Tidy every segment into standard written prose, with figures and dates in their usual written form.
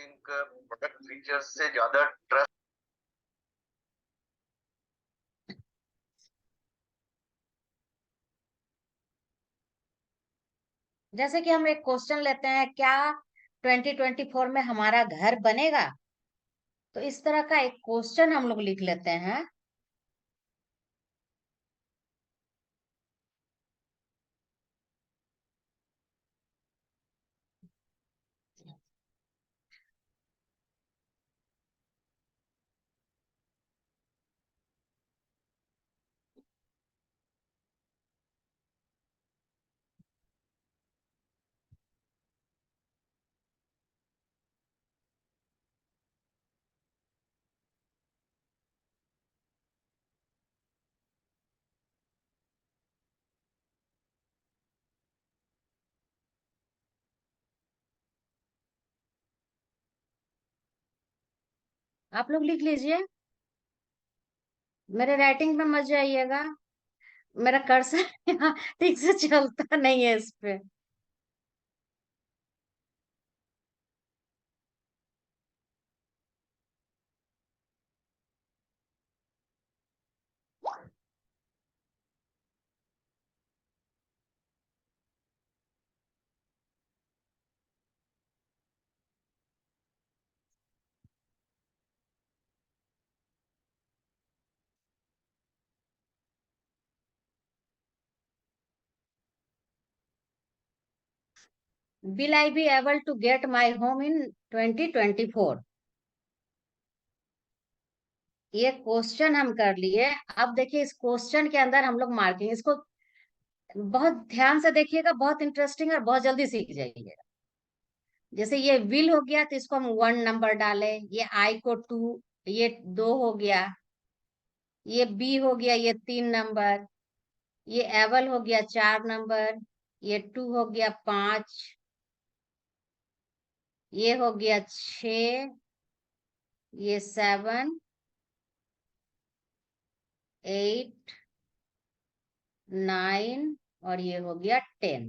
Think product features से ज्यादा trust. जैसे कि हम एक क्वेश्चन लेते हैं, क्या 2024 में हमारा घर बनेगा? तो इस तरह का एक क्वेश्चन हम लोग लिख लेते हैं। आप लोग लिख लीजिए, मेरे राइटिंग में मत जाइएगा। मेरा कर्सर यहाँ ठीक से चलता नहीं है इस पे। Will I be able to get my home in 2024? ये क्वेश्चन हम कर लिए। अब देखिए, इस क्वेश्चन के अंदर हम लोग मार्किंग, इसको बहुत ध्यान से देखिएगा, बहुत इंटरेस्टिंग और बहुत जल्दी सीख जाइएगा। जैसे ये विल हो गया तो इसको हम 1 नंबर डाले, ये आई को 2, ये 2 हो गया, ये बी हो गया, ये 3 नंबर, ये एबल हो गया 4 नंबर, ये 2 हो गया 5, ये हो गया 6, ये 7, 8, 9 और ये हो गया 10।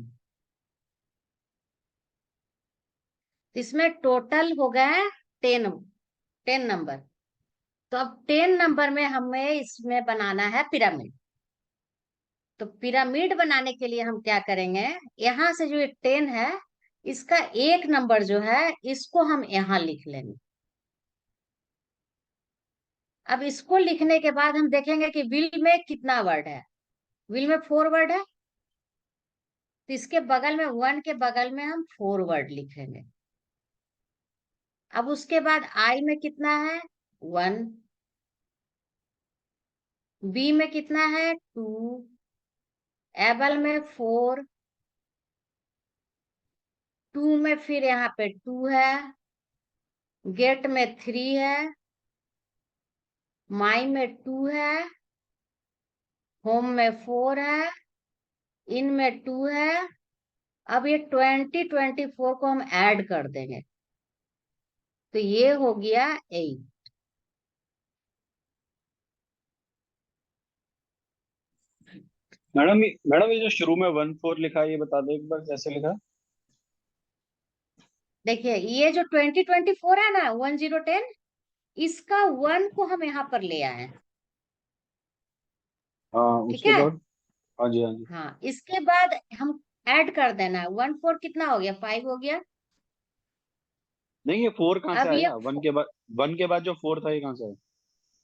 इसमें टोटल हो गया 10, 10 नंबर। तो अब 10 नंबर में हमें इसमें बनाना है पिरामिड। तो पिरामिड बनाने के लिए हम क्या करेंगे, यहाँ से जो ये 10 है, इसका 1 नंबर जो है इसको हम यहाँ लिख लेंगे। अब इसको लिखने के बाद हम देखेंगे कि विल में कितना वर्ड है। विल में 4 वर्ड है, तो इसके बगल में 1 के बगल में हम 4 वर्ड लिखेंगे। अब उसके बाद आई में कितना है, 1, बी में कितना है, 2, एबल में 4, 2 में फिर यहाँ पे 2 है, गेट में 3 है, माई में 2 है, होम में 4 है, इन में 2 है। अब ये 2024 को हम ऐड कर देंगे, तो ये हो गया 8। मैडम मैडम ये जो शुरू में 1 4 लिखा है, ये बता दो एक बार कैसे लिखा है? देखिए, ये जो 2024 है ना, 1010, इसका 1 को हम यहाँ पर ले आए हैं। हाँ, ठीक उसके है। बाद। हाँ जी, हाँ जी। हाँ, इसके बाद हम ऐड कर देना है। 1 4 कितना हो गया, 5 हो गया। नहीं, ये 4 कहाँ से अब ये आया? 1 के बाद जो 4 था, ये कहाँ से आया?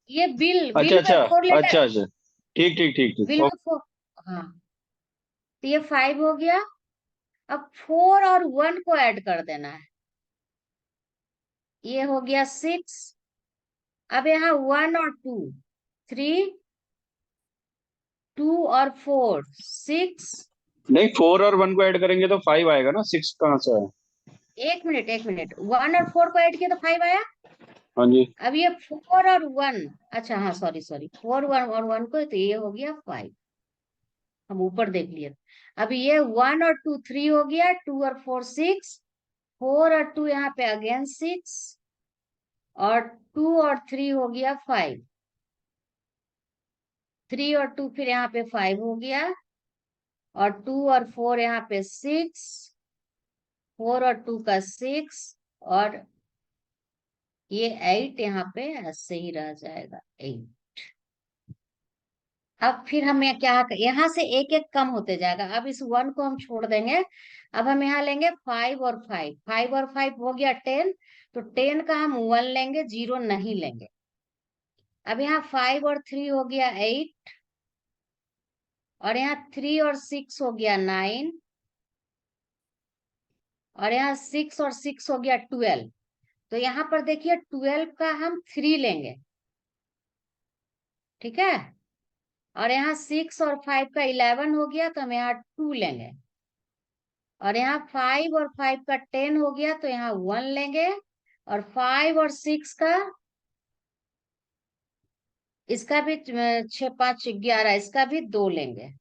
ये बिल अच्छा, बिल में अच्छा। 4 लेटर, अच्छा, अच्छा। ठीक, ठीक, ठीक, ठीक। बिल में 4। हाँ, तो ये 5 हो गया। अब 4 और 1 को ऐड कर देना है, ये हो गया 6। अब यहाँ 1 और 2, 3, 2 और 4, 6। नहीं, 4 और 1 को ऐड करेंगे तो 5 आएगा ना, 6 कहाँ से आया? एक मिनट, एक मिनट, 1 और 4 को ऐड किया तो 5 आया। हाँ जी। अब ये 4 और 1, अच्छा हाँ, सॉरी सॉरी, 4 1 और 1 को, तो ये हो गया 5। हम ऊपर देख लिए। अब ये 1 और 2 3 हो गया, 2 और 4 6, 4 और 2 यहाँ पे अगेन 6, और 2 और 3 हो गया 5, 3 और 2 फिर यहाँ पे 5 हो गया, और 2 और 4 यहाँ पे 6, 4 और 2 का 6, और ये 8 यहाँ पे ऐसे ही रह जाएगा 8। अब फिर हम यहाँ से एक एक कम होते जाएगा। अब इस 1 को हम छोड़ देंगे। अब हम यहाँ लेंगे 5 और 5, 5 और 5 हो गया 10। तो 10 का हम 1 लेंगे, 0 नहीं लेंगे। अब यहाँ 5 और 3 हो गया 8, और यहाँ 3 और 6 हो गया 9, और यहाँ 6 और 6 हो गया 12। तो यहाँ पर देखिए 12 का हम 3 लेंगे, ठीक है। और यहाँ 6 और 5 का 11 हो गया, तो हम यहाँ 2 लेंगे। और यहाँ 5 और 5 का 10 हो गया, तो यहाँ 1 लेंगे। और 5 और 6 का, इसका भी 6 5 11, इसका भी 2 लेंगे।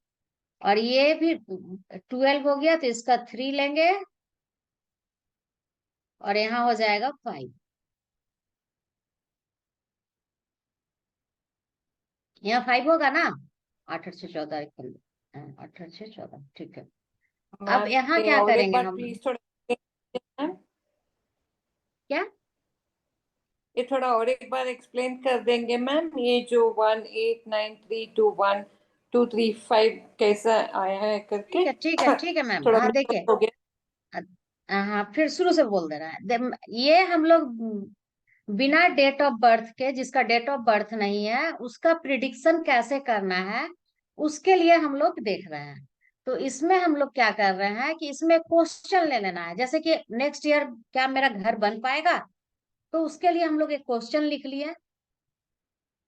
और ये भी 12 हो गया, तो इसका 3 लेंगे। और यहाँ हो जाएगा 5। यहाँ 5 होगा ना। 8 8 6 14, 8 8 6 14, ठीक है। अब मैम यहाँ ये क्या और एक करेंगे बार हम? प्लीज थोड़ा मैम, क्या? ये थोड़ा और एक बार एक्सप्लेन कर देंगे मैम, ये जो 1 8 9 3 2 1 2 3 5 कैसा आया है करके। ठीक है ठीक है मैम। थोड़ा हाँ मिक्स देखिए, हो गया। हाँ फिर शुरू से बोल दे रहा है। ये हम लोग बिना डेट ऑफ बर्थ के, जिसका डेट ऑफ बर्थ नहीं है, उसका प्रिडिक्शन कैसे करना है, उसके लिए हम लोग देख रहे हैं। तो इसमें हम लोग क्या कर रहे हैं कि इसमें क्वेश्चन ले लेना है। जैसे कि नेक्स्ट ईयर क्या मेरा घर बन पाएगा, तो उसके लिए हम लोग एक क्वेश्चन लिख लिए।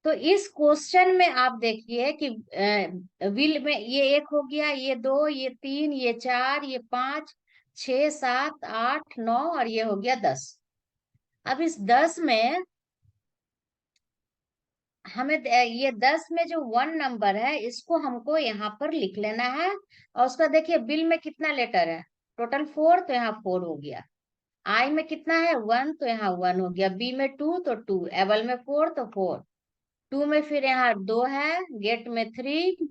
तो इस क्वेश्चन में आप देखिए कि विल में ये 1 हो गया, ये 2, ये 3, ये 4, ये 5 6 7 8 9, और ये हो गया 10। अब इस 10 में हमें ये 10 में जो 1 नंबर है, इसको हमको यहाँ पर लिख लेना है। और उसका देखिए बिल में कितना लेटर है, टोटल 4, तो यहाँ 4 हो गया। आई में कितना है 1, तो यहाँ 1 हो गया। बी में 2, तो 2। एबल में 4, तो 4। 2 में फिर यहाँ 2 है। गेट में 3,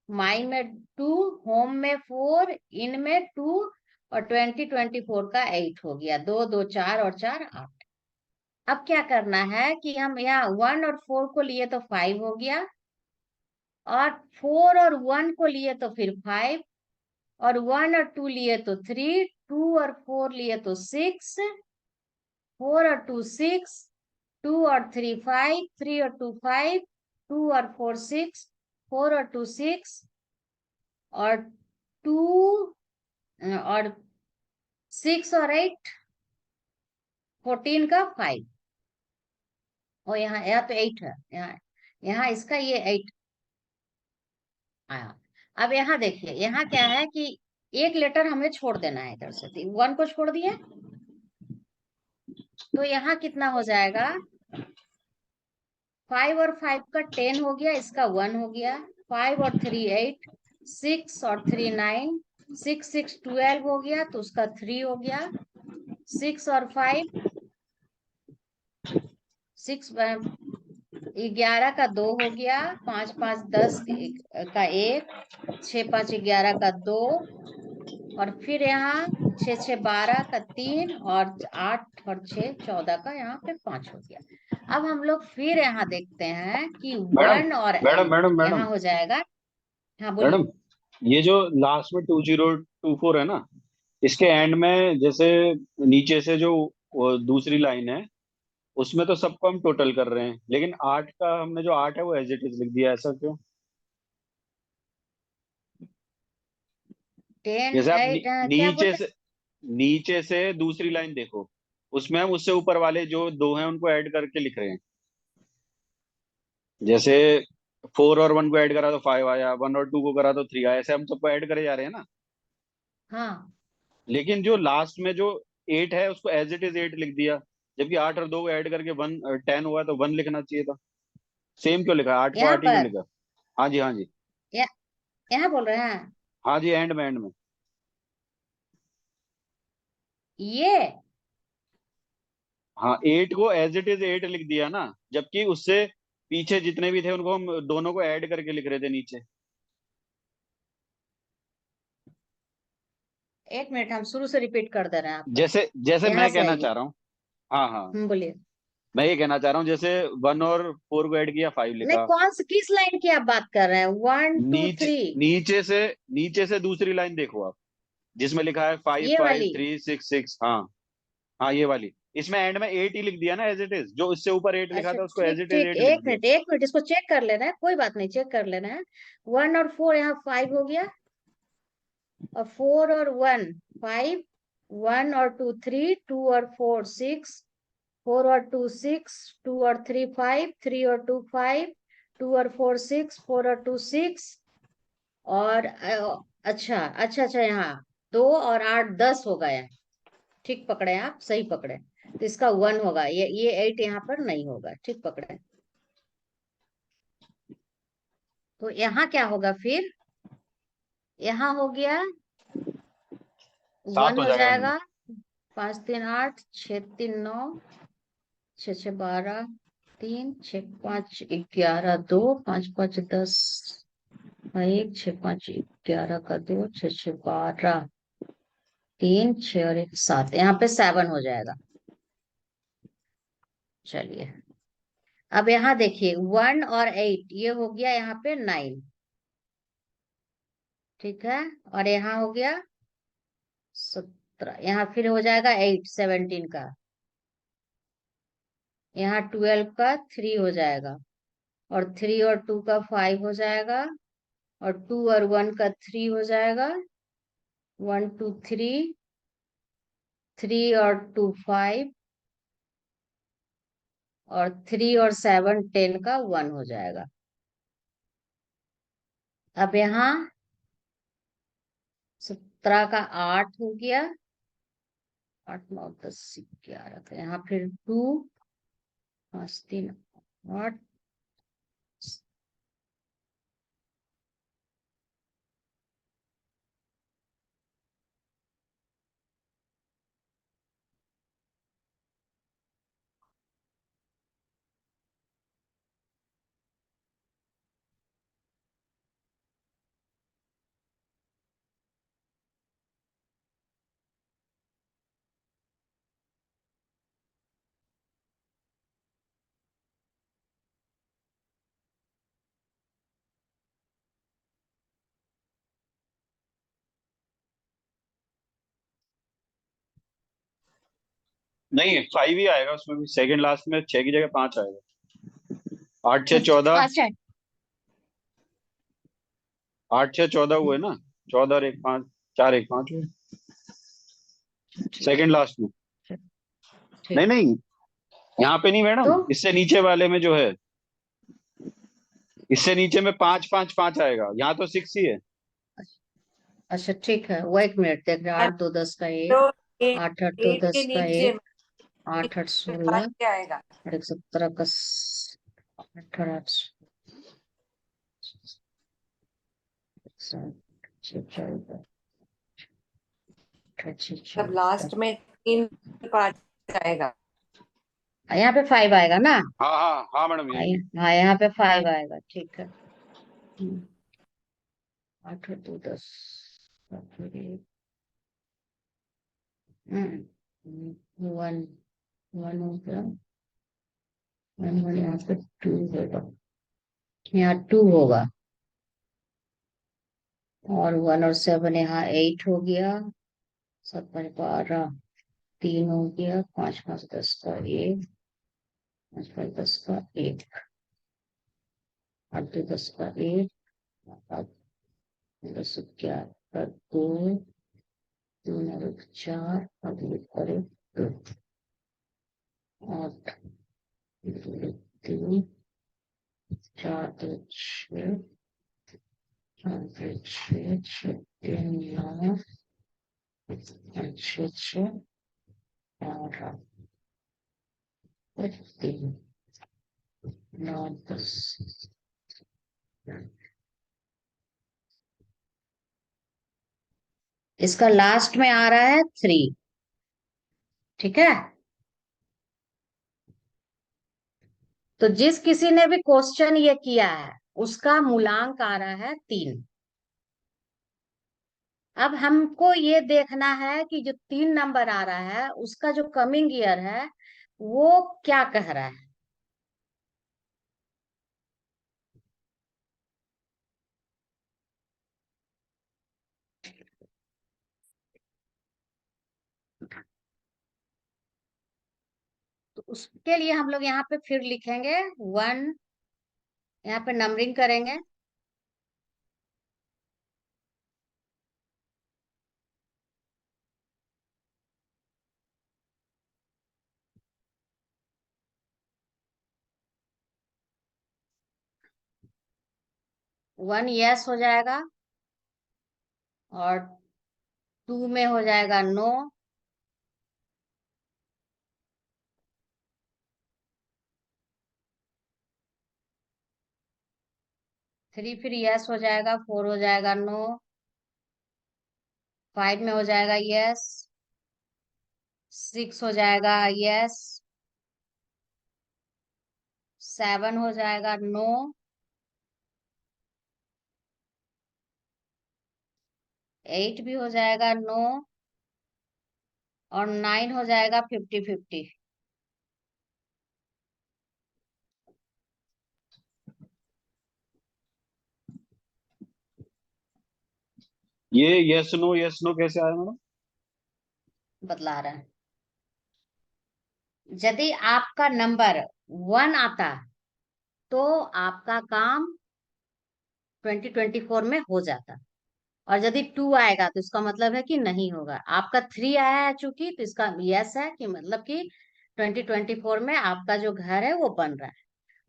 माई में 2, होम में 4, इन में 2, और 2024 का 8 हो गया। 2 2 4 और 4 8। अब क्या करना है कि हम यहाँ 1 और 4 को लिए तो 5 हो गया, और 4 और 1 को लिए तो फिर 5, और 1 और 2 लिए तो 3, 2 और 4 लिए तो 6, 4 और 2 6, 2 और 3 5, 3 और 2 5, 2 और 4 6, 4 और 2 6, और 2 और 6 और 8 14 का 5। और यहाँ तो 8 है, यहाँ यहाँ इसका ये 8 आया। अब यहाँ देखिए, यहाँ क्या है कि एक लेटर हमें छोड़ देना है इधर से। 1 को छोड़ दिए, तो यहाँ कितना हो जाएगा? 5 और 5 का 10 हो गया, इसका 1 हो गया। 5 और 3 8, 6 और 3 9, 6 6 12 हो गया, तो उसका 3 हो गया। 6 और 5 6 11 का 2 हो गया। 5 5 10 का 1, 6 5 11 का 2, और फिर यहाँ 6 6 12 का 3, और 8 और 6 14 का यहाँ पे 5 हो गया। अब हम लोग फिर यहाँ देखते हैं कि मैडम 1 और मैडम 8 मैडम मैडम यहाँ हो जाएगा। हाँ बोलिए। मैडम, ये जो लास्ट में 2024 है ना, इसके एंड में जैसे नीचे से जो वो दूसरी लाइन है, उसमें तो सबको हम टोटल कर रहे हैं, लेकिन 8 का हमने जो 8 है वो एज इट इज लिख दिया, ऐसा क्यों? 10 जैसे आप 8 क्या नीचे बोलते से नीचे से दूसरी लाइन देखो, उसमें हम उससे ऊपर वाले जो दो हैं उनको ऐड करके लिख रहे हैं। जैसे 4 और 1 को ऐड करा तो 5 आया, 1 और 2 को करा तो 3 आया, ऐसे हम सबको ऐड करे जा रहे हैं ना। हैं? हाँ, लेकिन जो लास्ट में जो 8 है उसको एज इट इज 8 लिख दिया, जबकि 8 और 2 को ऐड करके 10 हुआ, तो 1 लिखना चाहिए था। सेम क्यों लिखा? 8 को यहाँ 8 ही क्यों पर लिखा? हाँ जी, हाँ जी। या, यहाँ बोल रहे हैं हाँ जी, एंड में ये। हाँ, 8 को एज इट इज 8 लिख दिया ना, जबकि उससे पीछे जितने भी थे उनको हम दोनों को ऐड करके लिख रहे थे नीचे। एक मिनट, हम शुरू से रिपीट कर दे रहे हैं आपको। जैसे जैसे यहाँ मैं से कहना आइए। चाह रहा हूँ। हाँ हाँ। बोलिए। मैं ये कहना चाह रहा हूँ, जैसे 1 और 4 को ऐड किया 5 नहीं, लिखा। किस लाइन की आप बात कर रहे हैं? 1 2 नीचे 3? नीचे से दूसरी लाइन देखो आप, जिसमें लिखा है 5 ये 5 वाली? 3 6 6। हाँ हाँ, ये वाली। इसमें एंड में 8 ही लिख दिया ना, एज इट इज। जो इससे ऊपर 8 लिखा अच्छा, था उसको ठीक एज इट इज ठीक, 8 लिख एक दिया। मिनट एक मिनट, इसको चेक कर लेना है, कोई बात नहीं, चेक कर लेना है। 1 और 4 यहाँ 5 हो गया, और 4 और 1 5, 1 और 2 3, 2 और 4 6, 4 और 2 6, 2 और 3 5, 3 और 2 5, 2 और 4 6, 4 और 2 6, और अच्छा अच्छा अच्छा, यहाँ 2 और 8 10 हो गया। ठीक पकड़े आप, सही पकड़े। तो इसका 1 होगा, ये 8 यहाँ पर नहीं होगा, ठीक पकड़े। तो यहाँ क्या होगा फिर? यहाँ हो गया 7 1 हो हो जाएगा एंड में। जाएगा। 5 3 8, 6 3 9, 6 6 12, 3 6 5 11, 2 5 5 10, 1 6 5 11 का 2, 6 6 12, 3 6 और 1 7, यहाँ पे 7 हो जाएगा। चलिए, अब यहाँ देखिए 1 और 8, ये हो गया यहाँ पे 9। ठीक है, और यहाँ हो गया 17, यहाँ फिर हो जाएगा 8 17 का, यहाँ 12 का 3 हो जाएगा, और 3 और 2 का 5 हो जाएगा, और 2 और 1 का 3 हो जाएगा। 1 2 3, 3 और 2 5, और 3 और 7 10 का 1 हो जाएगा। अब यहाँ 17 का 8 हो गया, 8 9 10 11 का, यहाँ फिर 2 5 3 8, नहीं, 5 ही आएगा उसमें भी। सेकंड लास्ट में 6 की जगह 5 आएगा। 8 6 14। अच्छा 8 6 14 हुए ना। 14 और 1 5, 4 1 5 हुए ठीक सेकंड लास्ट में। नहीं ठीक। नहीं, यहाँ पे नहीं तो मैडम, इससे नीचे वाले में जो है, इससे नीचे में 5 5 5 आएगा। यहाँ तो 6 ही है। अच्छा ठीक है, वो 1 मिनट देख रहे, 8 2 10 का 1, तो एट 8 8 2 एट के 10 का नीचे 1, 8 8 में 16, 5 क्या आएगा? और 1 17 का 18 तब लास्ट में 3 5 आएगा। यहाँ पे 5 आएगा ना? हाँ हाँ हाँ मैडम, यही है। हाँ, यहाँ पे 5 आएगा, ठीक है। 8 8 2 10, 1 1 हो गया, 1 1 यहाँ पे 2 होगा, यहाँ 2 होगा, और 1 और 7 यहाँ 8 हो गया, 7 5 12, 3 हो गया, 5 5 10 का 1, 5 5 10 का 1, 8 2 10 का 1, 10 11 का 2, 3 और 1 4, अब ये करे 2, 8 3 4 2 6, 4 2 6 6 3 9, 6 6 12, 3 9 10। इसका लास्ट में आ रहा है 3। ठीक है, तो जिस किसी ने भी क्वेश्चन ये किया है उसका मूलांक आ रहा है 3। अब हमको ये देखना है कि जो 3 नंबर आ रहा है उसका जो कमिंग ईयर है वो क्या कह रहा है? तो उसके लिए हम लोग यहाँ पे फिर लिखेंगे 1, यहाँ पे नंबरिंग करेंगे। वन यस हो जाएगा, और 2 में हो जाएगा नो। 3 फिर यस हो जाएगा, 4 हो जाएगा नो। 5 में हो जाएगा यस। 6 हो जाएगा यस। 7 हो जाएगा नो। 8 भी हो जाएगा नो। और 9 हो जाएगा 50-50। ये यस नो कैसे आया मैडम? बतला रहे हैं। यदि आपका नंबर 1 आता तो आपका काम 2024 में हो जाता, और यदि 2 आएगा तो इसका मतलब है कि नहीं होगा। आपका 3 आया है चूंकि, तो इसका यस है कि मतलब कि 2024 में आपका जो घर है वो बन रहा है।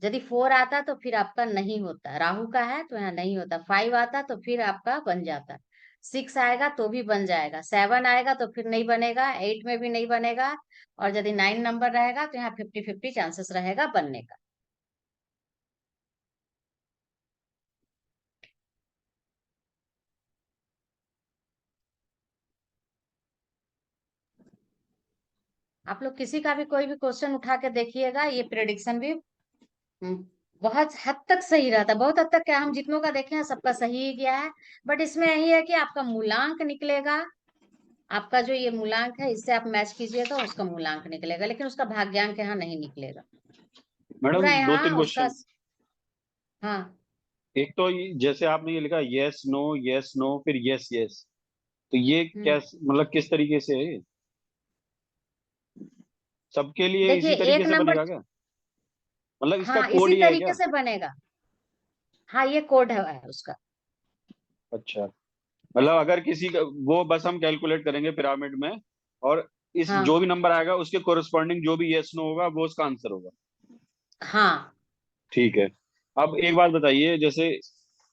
यदि 4 आता तो फिर आपका नहीं होता, राहु का है तो यहाँ नहीं होता। 5 आता तो फिर आपका बन जाता। 6 आएगा तो भी बन जाएगा। 7 आएगा तो फिर नहीं बनेगा। 8 में भी नहीं बनेगा। और यदि 9 नंबर रहेगा तो यहाँ 50-50 चांसेस रहेगा बनने का। आप लोग किसी का भी कोई भी क्वेश्चन उठा के देखिएगा, ये प्रेडिक्शन भी बहुत हद तक सही रहता है। बहुत हद तक क्या, हम जितनों का देखे हैं सबका सही ही गया है। बट इसमें यही है कि आपका मूलांक निकलेगा। आपका जो ये मूलांक है इससे आप मैच कीजिएगा, उसका मूलांक निकलेगा, लेकिन उसका भाग्यांक यहाँ नहीं निकलेगा। मैडम पूरा दो यहाँ तीन उसका। क्वेश्चन। हाँ। एक तो जैसे आपने ये लिखा यस नो फिर यस यस, तो ये क्या हम्म मतलब किस तरीके से है? सबके लिए देखिए इसी तरीके एक से नंबर। बनेगा क्या? मतलब इसका हाँ, कोड इसी ही है तरीके क्या? से बनेगा। हाँ, ये कोड है उसका। अच्छा, मतलब अगर किसी का वो बस हम कैलकुलेट करेंगे पिरामिड में, और इस जो हाँ। भी नंबर आएगा उसके कोरस्पॉन्डिंग जो भी यस नो होगा वो उसका आंसर होगा। हाँ। ठीक है। अब एक बात बताइए, जैसे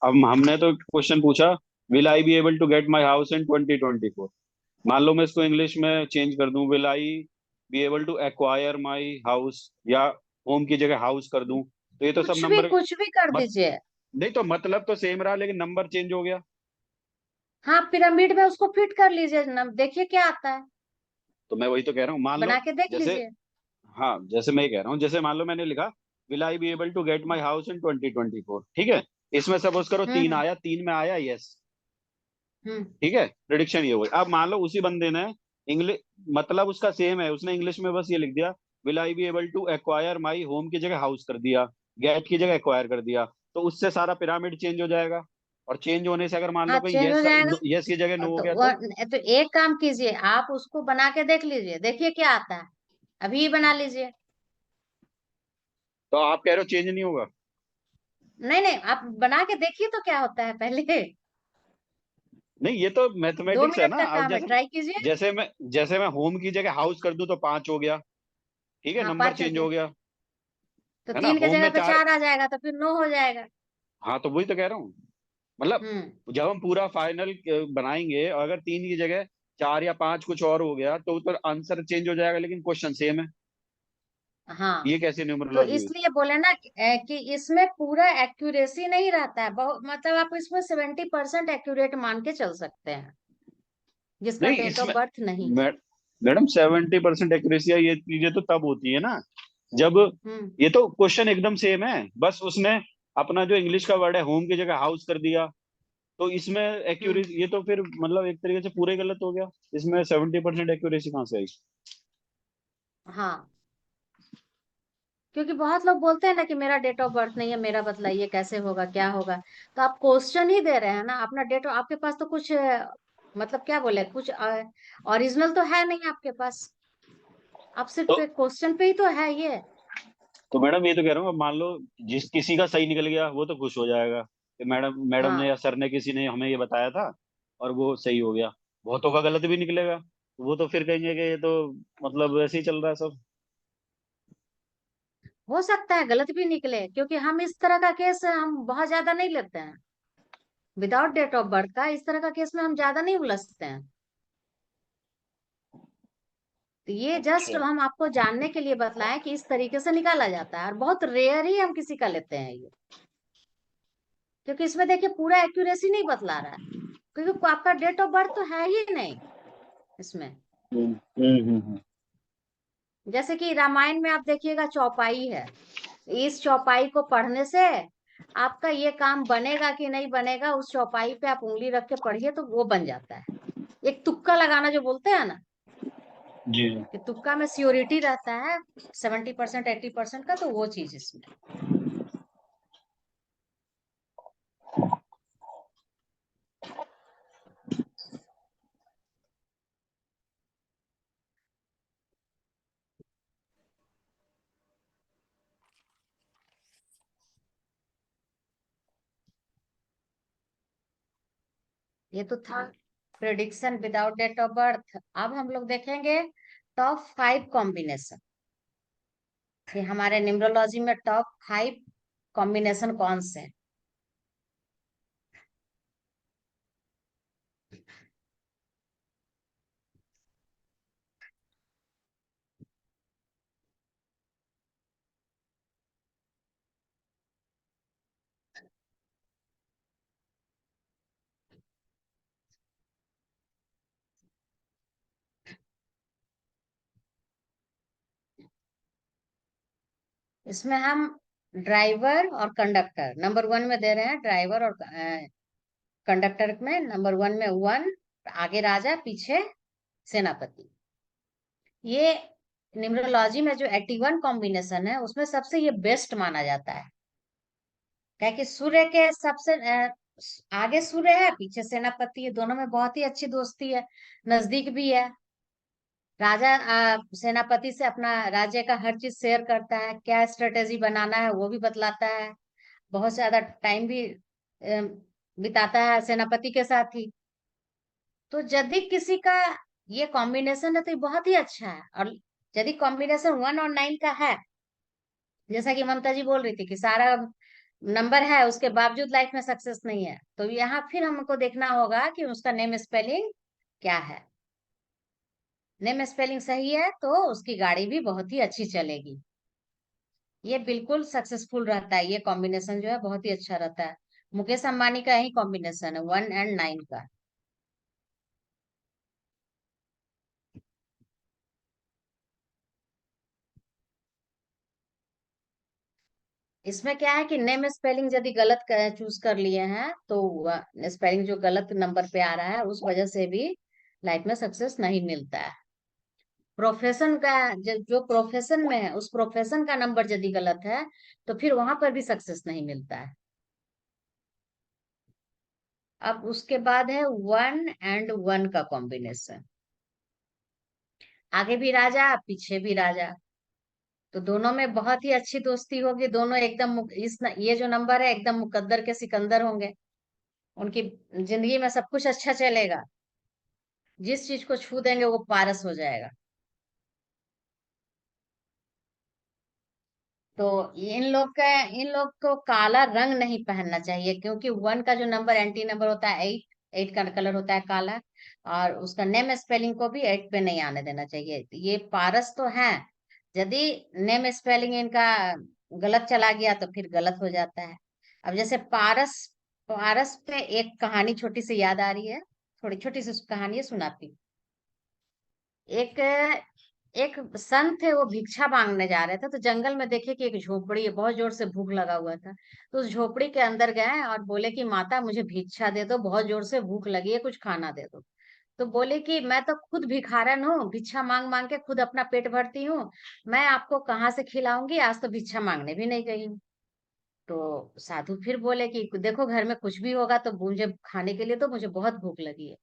अब हमने तो क्वेश्चन पूछा, will I be able to get my house in 2024। मान लो मैं इसको इंग्लिश में चेंज कर दूं, will I be able to acquire my house, या होम की जगह हाउस कर दूं, तो ये तो सब नंबर कुछ भी कर मत, दीजिए। नहीं तो मतलब तो सेम रहा लेकिन नंबर चेंज हो गया। हाँ, पिरामिड में उसको फिट कर लीजिए, देखिए क्या आता है। तो मैं वही तो कह रहा हूँ, मान लो बना के देख जैसे, लीजिए। हाँ जैसे मैं ये कह रहा हूँ, जैसे मान लो मैंने लिखा will I be able to get my house in 2024, ठीक है। इसमें सपोज करो हम्म। 3 आया, 3 में आया यस, हम्म। ठीक है, प्रिडिक्शन ये हुई। अब मान लो उसी बंदे ने इंग्लिश, मतलब उसका सेम है, उसने इंग्लिश में बस ये लिख दिया will I be able to acquire my home की जगह हाउस कर दिया, गेट की जगह एक्वायर कर दिया, तो उससे सारा पिरामिड चेंज हो जाएगा। और चेंज होने से अगर मान हाँ, लो कहीं चेंज हो यस, जाएगा। यस की जगह नो हो तो गया तो? तो एक काम कीजिए, आप उसको बना के देख लीजिए, देखिए क्या आता है। अभी ही बना लीजिए। तो आप कह रहे हो चेंज नहीं होगा? नहीं नहीं, आप बना के देखिए तो क्या होता है पहले। नहीं, ये तो 2 मैथमेटिक्स है मिनट ना। का अब काम है, जैसे, ट्राई कीजिए। जैसे मैं होम की जगह हाउस कर दूं तो 5 हो गया, ठीक है, हाँ, नंबर 5 हो चेंज गया। हो गया, तो है ना। 3 के होम जगह में पे 4, 4 आ जाएगा तो फिर 9 हो जाएगा। हाँ तो वही तो कह रहा हूँ। मतलब हम्म। जब हम पूरा फाइनल बनाएंगे और अगर 3 की जगह 4 या 5 कुछ और हो गया तो आंसर चेंज हो जाएगा, लेकिन क्वेश्चन सेम है। हाँ, ये कैसी तो न्यूमरोलॉजी हुई? इसलिए बोले ना कि इसमें पूरा एक्यूरेसी नहीं रहता है। बहुत मतलब आप इसमें 70% एक्यूरेट मान के चल सकते हैं, जिसका नहीं डेट ऑफ इसमें बर्थ नहीं है। मै- मैडम 70% एक्यूरेसी, ये चीजें तो तब होती है ना जब, हम्म। ये तो क्वेश्चन एकदम सेम है, बस उसने अपना जो इंग्लिश का वर्ड है होम की जगह हाउस कर दिया, तो इसमें हम्म। एक्यूरेसी, ये तो फिर मतलब एक तरीके से पूरे गलत हो गया। इसमें 70% एक्यूरेसी कहाँ से आई? हाँ, क्योंकि बहुत लोग बोलते हैं ना कि मेरा डेट ऑफ बर्थ नहीं है, मेरा बतलाइए कैसे होगा, क्या होगा। तो आप क्वेश्चन ही दे रहे हैं ना, अपना डेट आपके पास तो कुछ मतलब क्या बोले, कुछ ओरिजिनल तो है नहीं आपके पास, आप सिर्फ तो क्वेश्चन पे ही तो है ये। मैडम ये तो कह रहा हूँ, अब मान लो जिस किसी का सही निकल गया वो तो खुश हो जाएगा कि मैडम ने हाँ, या सर ने, किसी ने हमें ये बताया था और वो सही हो गया। बहुतों का गलत भी निकलेगा, वो तो फिर कहेंगे कि ये तो मतलब ऐसे ही चल रहा है सब। हो सकता है गलत भी निकले, क्योंकि हम इस तरह का केस हम बहुत ज्यादा नहीं लेते हैं। विदाउट डेट ऑफ बर्थ का इस तरह का केस में हम ज्यादा नहीं उलझते हैं। तो ये जस्ट अच्छा। हम आपको जानने के लिए बतलाएं कि इस तरीके से निकाला जाता है, और बहुत रेयर ही हम किसी का लेते हैं ये। क्योंकि इसमें देखिए पूरा एक्यूरेसी नहीं बतला रहा है, क्योंकि आपका डेट ऑफ बर्थ तो है ही नहीं इसमें। हम्म। जैसे कि रामायण में आप देखिएगा चौपाई है, इस चौपाई को पढ़ने से आपका ये काम बनेगा कि नहीं बनेगा, उस चौपाई पे आप उंगली रख के पढ़िए तो वो बन जाता है। एक तुक्का लगाना जो बोलते हैं ना, जी जी। कि तुक्का में श्योरिटी रहता है 70% 80% का, तो वो चीज इसमें। ये तो था prediction without date of birth. अब हम लोग देखेंगे टॉप 5 कॉम्बिनेशन, कि हमारे न्यूमरोलॉजी में टॉप 5 कॉम्बिनेशन कौन से हैं। इसमें हम ड्राइवर और कंडक्टर नंबर 1 में दे रहे हैं। ड्राइवर और कंडक्टर में नंबर 1 में 1, आगे राजा पीछे सेनापति। ये न्यूमरोलॉजी में जो 81 कॉम्बिनेशन है उसमें सबसे ये बेस्ट माना जाता है। क्या कि सूर्य के सबसे आगे सूर्य है, पीछे सेनापति है, दोनों में बहुत ही अच्छी दोस्ती है, नजदीक भी है। राजा सेनापति से अपना राज्य का हर चीज शेयर करता है, क्या स्ट्रेटेजी बनाना है वो भी बतलाता है। बहुत ज्यादा टाइम भी बिताता है सेनापति के साथ ही। तो यदि किसी का ये कॉम्बिनेशन है तो ये बहुत ही अच्छा है। और यदि कॉम्बिनेशन 1 और 9 का है, जैसा कि ममता जी बोल रही थी कि सारा नंबर है उसके बावजूद लाइफ में सक्सेस नहीं है, तो यहाँ फिर हमको देखना होगा कि उसका नेम स्पेलिंग क्या है। नेम स्पेलिंग सही है तो उसकी गाड़ी भी बहुत ही अच्छी चलेगी। ये बिल्कुल सक्सेसफुल रहता है, ये कॉम्बिनेशन जो है बहुत ही अच्छा रहता है। मुकेश अंबानी का यही कॉम्बिनेशन है 1 और 9 का। इसमें क्या है कि नेम स्पेलिंग यदि गलत चूज कर लिए हैं तो स्पेलिंग जो गलत नंबर पे आ रहा है उस वजह से भी लाइफ में सक्सेस नहीं मिलता है। प्रोफेशन का जो प्रोफेशन में है उस प्रोफेशन का नंबर यदि गलत है तो फिर वहां पर भी सक्सेस नहीं मिलता है। अब उसके बाद है 1 और 1 का कॉम्बिनेशन, आगे भी राजा पीछे भी राजा, तो दोनों में बहुत ही अच्छी दोस्ती होगी। दोनों एकदम ये जो नंबर है एकदम मुकद्दर के सिकंदर होंगे। उनकी जिंदगी में सब कुछ अच्छा चलेगा, जिस चीज को छू देंगे वो पारस हो जाएगा। तो इन लोग को काला रंग नहीं पहनना चाहिए, क्योंकि 1 का जो नंबर एंटी नंबर होता है 8, 8 का कलर होता है काला। और उसका नेम स्पेलिंग को भी 8 पे नहीं आने देना चाहिए। ये पारस तो है, यदि नेम स्पेलिंग इनका गलत चला गया तो फिर गलत हो जाता है। अब जैसे पारस, पारस पे एक कहानी छोटी सी याद आ रही है, थोड़ी छोटी सी कहानी है, सुनाती हूँ। एक एक संत थे, वो भिक्षा मांगने जा रहे थे, तो जंगल में देखे कि एक झोपड़ी है, बहुत जोर से भूख लगा हुआ था। तो उस झोपड़ी के अंदर गए और बोले कि माता मुझे भिक्षा दे दो, बहुत जोर से भूख लगी है, कुछ खाना दे दो। तो बोले कि मैं तो खुद भिखारन हूँ, भिक्षा मांग मांग के खुद अपना पेट भरती हूँ, मैं आपको कहाँ से खिलाऊंगी, आज तो भिक्षा मांगने भी नहीं गई हूँ। तो साधु फिर बोले कि देखो घर में कुछ भी होगा तो मुझे खाने के लिए, तो मुझे बहुत भूख लगी है।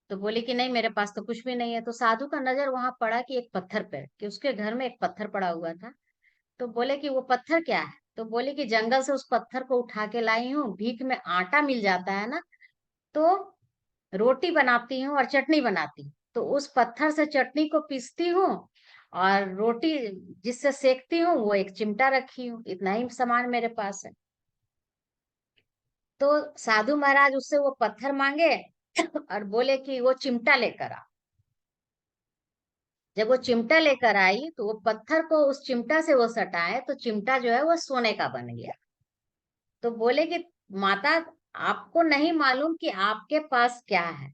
तो बोले कि नहीं मेरे पास तो कुछ भी नहीं है। तो साधु का नजर वहां पड़ा कि एक पत्थर पे, कि उसके घर में एक पत्थर पड़ा हुआ था। तो बोले कि वो पत्थर क्या है? तो बोले कि जंगल से उस पत्थर को उठा के लाई हूँ, भीख में आटा मिल जाता है ना, तो रोटी बनाती हूँ और चटनी बनाती हूँ, तो उस पत्थर से चटनी को पीसती हूँ और रोटी जिससे सेकती हूँ वो एक चिमटा रखी हूँ, इतना ही सामान मेरे पास है। तो साधु महाराज उससे वो पत्थर मांगे और बोले कि वो चिमटा लेकर आ। जब वो चिमटा लेकर आई तो वो पत्थर को उस चिमटा से वो सटाए, तो चिमटा जो है वो सोने का बन गया। तो बोले कि माता, आपको नहीं मालूम कि आपके पास क्या है।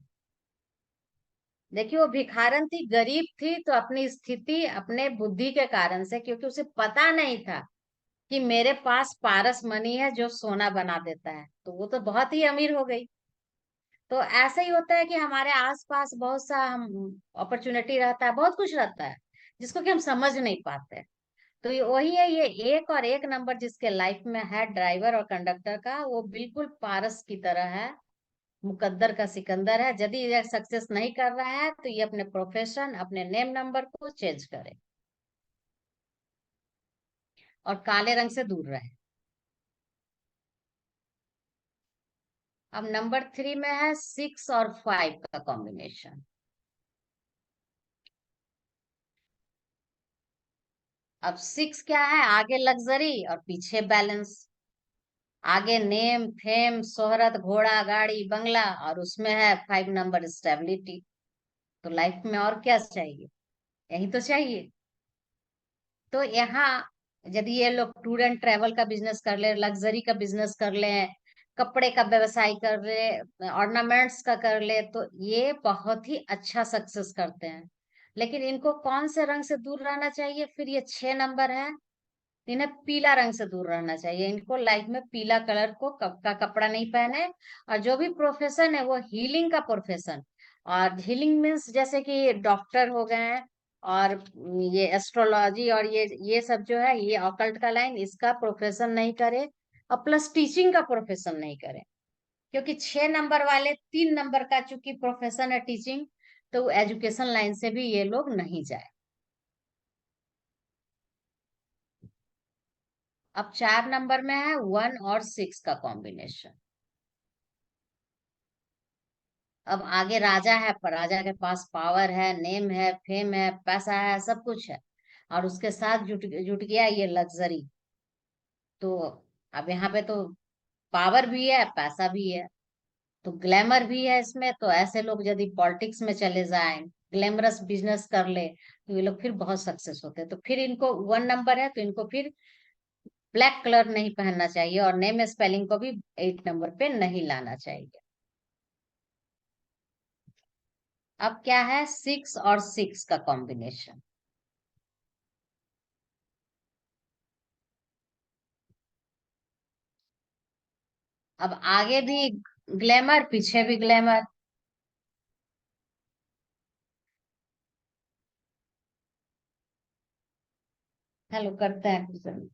देखिए वो भिखारन थी, गरीब थी, तो अपनी स्थिति अपने बुद्धि के कारण से, क्योंकि उसे पता नहीं था कि मेरे पास पारस मणि है जो सोना बना देता है, तो वो तो बहुत ही अमीर हो गई। तो ऐसा ही होता है कि हमारे आसपास बहुत सा हम अपॉर्चुनिटी रहता है, बहुत कुछ रहता है जिसको कि हम समझ नहीं पाते। तो ये वही है, ये एक और एक नंबर जिसके लाइफ में है, ड्राइवर और कंडक्टर का, वो बिल्कुल पारस की तरह है, मुकद्दर का सिकंदर है। यदि ये सक्सेस नहीं कर रहा है तो ये अपने प्रोफेशन, अपने नेम नंबर को चेंज करे और काले रंग से दूर रहे। अब नंबर 3 में है 6 और 5 का कॉम्बिनेशन। अब 6 क्या है? आगे लग्जरी और पीछे बैलेंस, आगे नेम फेम शोहरत घोड़ा गाड़ी बंगला, और उसमें है 5 नंबर स्टेबिलिटी। तो लाइफ में और क्या चाहिए? यही तो चाहिए। तो यहाँ यदि ये लोग टूर एंड ट्रेवल का बिजनेस कर ले, लग्जरी का बिजनेस कर ले, कपड़े का व्यवसाय कर ले, ऑर्नामेंट्स का कर ले, तो ये बहुत ही अच्छा सक्सेस करते हैं। लेकिन इनको कौन से रंग से दूर रहना चाहिए? फिर ये 6 नंबर है, इन्हें पीला रंग से दूर रहना चाहिए। इनको लाइफ में पीला कलर को का कपड़ा नहीं पहने। और जो भी प्रोफेशन है वो हीलिंग का प्रोफेशन, और हीलिंग मीन्स जैसे कि डॉक्टर हो गए हैं, और ये एस्ट्रोलॉजी और ये सब जो है, ये ऑकल्ट का लाइन, इसका प्रोफेशन नहीं करे। और प्लस टीचिंग का प्रोफेशन नहीं करे, क्योंकि 6 नंबर वाले 3 नंबर का चूंकि प्रोफेशन है टीचिंग, तो एजुकेशन लाइन से भी ये लोग नहीं जाए। अब 4 नंबर में है 1 और 6 का कॉम्बिनेशन। अब आगे राजा है, पर राजा के पास पावर है, नेम है, फेम है, पैसा है, सब कुछ है, और उसके साथ जुट जुट गया ये लग्जरी। तो अब यहाँ पे तो पावर भी है, पैसा भी है, तो ग्लैमर भी है इसमें। तो ऐसे लोग यदि पॉलिटिक्स में चले जाएं, ग्लैमरस बिजनेस कर ले, तो ये लोग फिर बहुत सक्सेस होते हैं। तो फिर इनको 1 नंबर है, तो इनको फिर ब्लैक कलर नहीं पहनना चाहिए, और नेम स्पेलिंग को भी 8 नंबर पे नहीं लाना चाहिए। अब क्या है 6 और 6 का कॉम्बिनेशन। अब आगे भी ग्लैमर, पीछे भी ग्लैमर। हेलो करते हैं कुछ समय।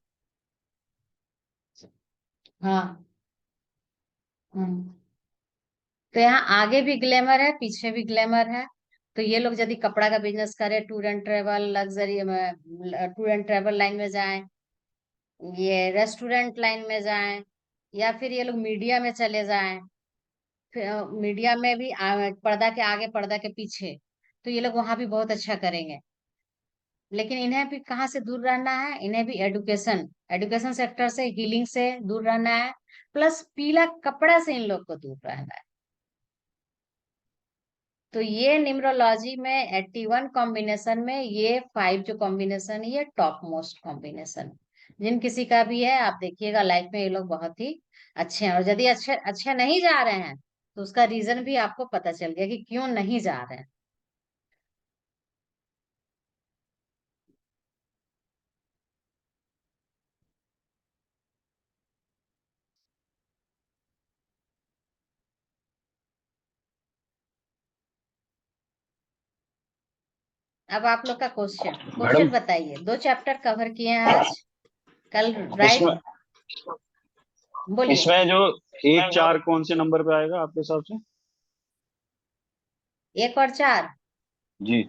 हाँ। हम्म। तो यहाँ आगे भी ग्लैमर है, पीछे भी ग्लैमर है। तो ये लोग यदि कपड़ा का बिजनेस करें, टूर एंड ट्रेवल लग्जरी में, टूर एंड ट्रेवल लाइन में जाएं, ये रेस्टोरेंट लाइन में जाएं, या फिर ये लोग मीडिया में चले जाएं, फिर मीडिया में भी पर्दा के आगे पर्दा के पीछे, तो ये लोग वहां भी बहुत अच्छा करेंगे। लेकिन इन्हें भी कहाँ से दूर रहना है? इन्हें भी एडुकेशन, एडुकेशन सेक्टर से, हीलिंग से दूर रहना है, प्लस पीला कपड़ा से इन लोग को दूर रहना है। तो ये न्यूमरोलॉजी में 81 कॉम्बिनेशन में ये 5 जो कॉम्बिनेशन है, ये टॉप मोस्ट कॉम्बिनेशन। जिन किसी का भी है, आप देखिएगा लाइफ में ये लोग बहुत ही अच्छे हैं। और यदि अच्छे अच्छे नहीं जा रहे हैं, तो उसका रीजन भी आपको पता चल गया कि क्यों नहीं जा रहे हैं। अब आप लोग का क्वेश्चन मैडम बताइए। 2 चैप्टर कवर किए हैं आज, कल राइट, इसमें बोलिए। इसमें जो 1 4 कौन से नंबर पे आएगा आपके हिसाब से? 1 और 4, जी।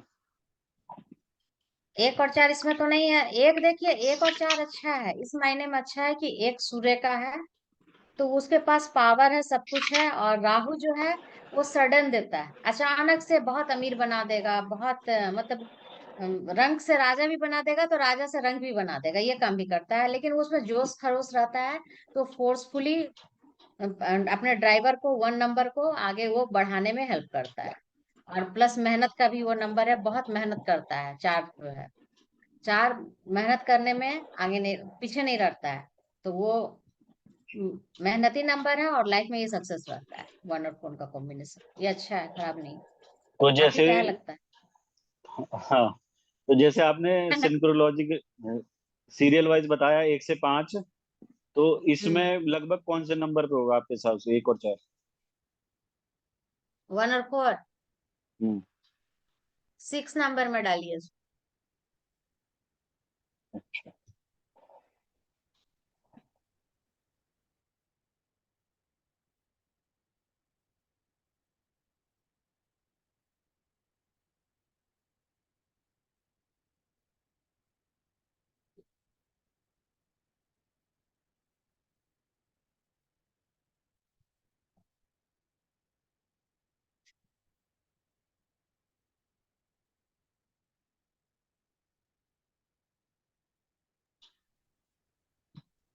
1 और 4 इसमें तो नहीं है। एक देखिए, 1 और 4 अच्छा है, इस मायने में अच्छा है कि एक सूर्य का है, तो उसके पास पावर है, सब कुछ है। और राहु जो है वो सडन देता है, अचानक से बहुत अमीर बना देगा, बहुत मतलब रंग से राजा भी बना देगा, तो राजा से रंग भी बना देगा, ये काम भी करता है। लेकिन उसमें जोश खरोश रहता है, तो फोर्सफुली अपने ड्राइवर को, 1 नंबर को आगे वो बढ़ाने में हेल्प करता है। और प्लस मेहनत का भी वो नंबर है, बहुत मेहनत करता है। 4 जो है, 4 मेहनत करने में आगे नहीं, पीछे नहीं रहता है। तो वो मेहनती नंबर है, और लाइफ में ये सक्सेस रहता है। 1 और 4 का कॉम्बिनेशन ये अच्छा है, खराब नहीं। तो आपकी जैसे, क्या लगता हाँ, तो जैसे आपने है? सिंक्रोलॉजी के सीरियल वाइज बताया 1 से 5, तो इसमें हम्म, लगभग कौन से नंबर पे होगा आपके हिसाब से 1 और 4? 1 और 4 हम्म। 6 नंबर में डालिए।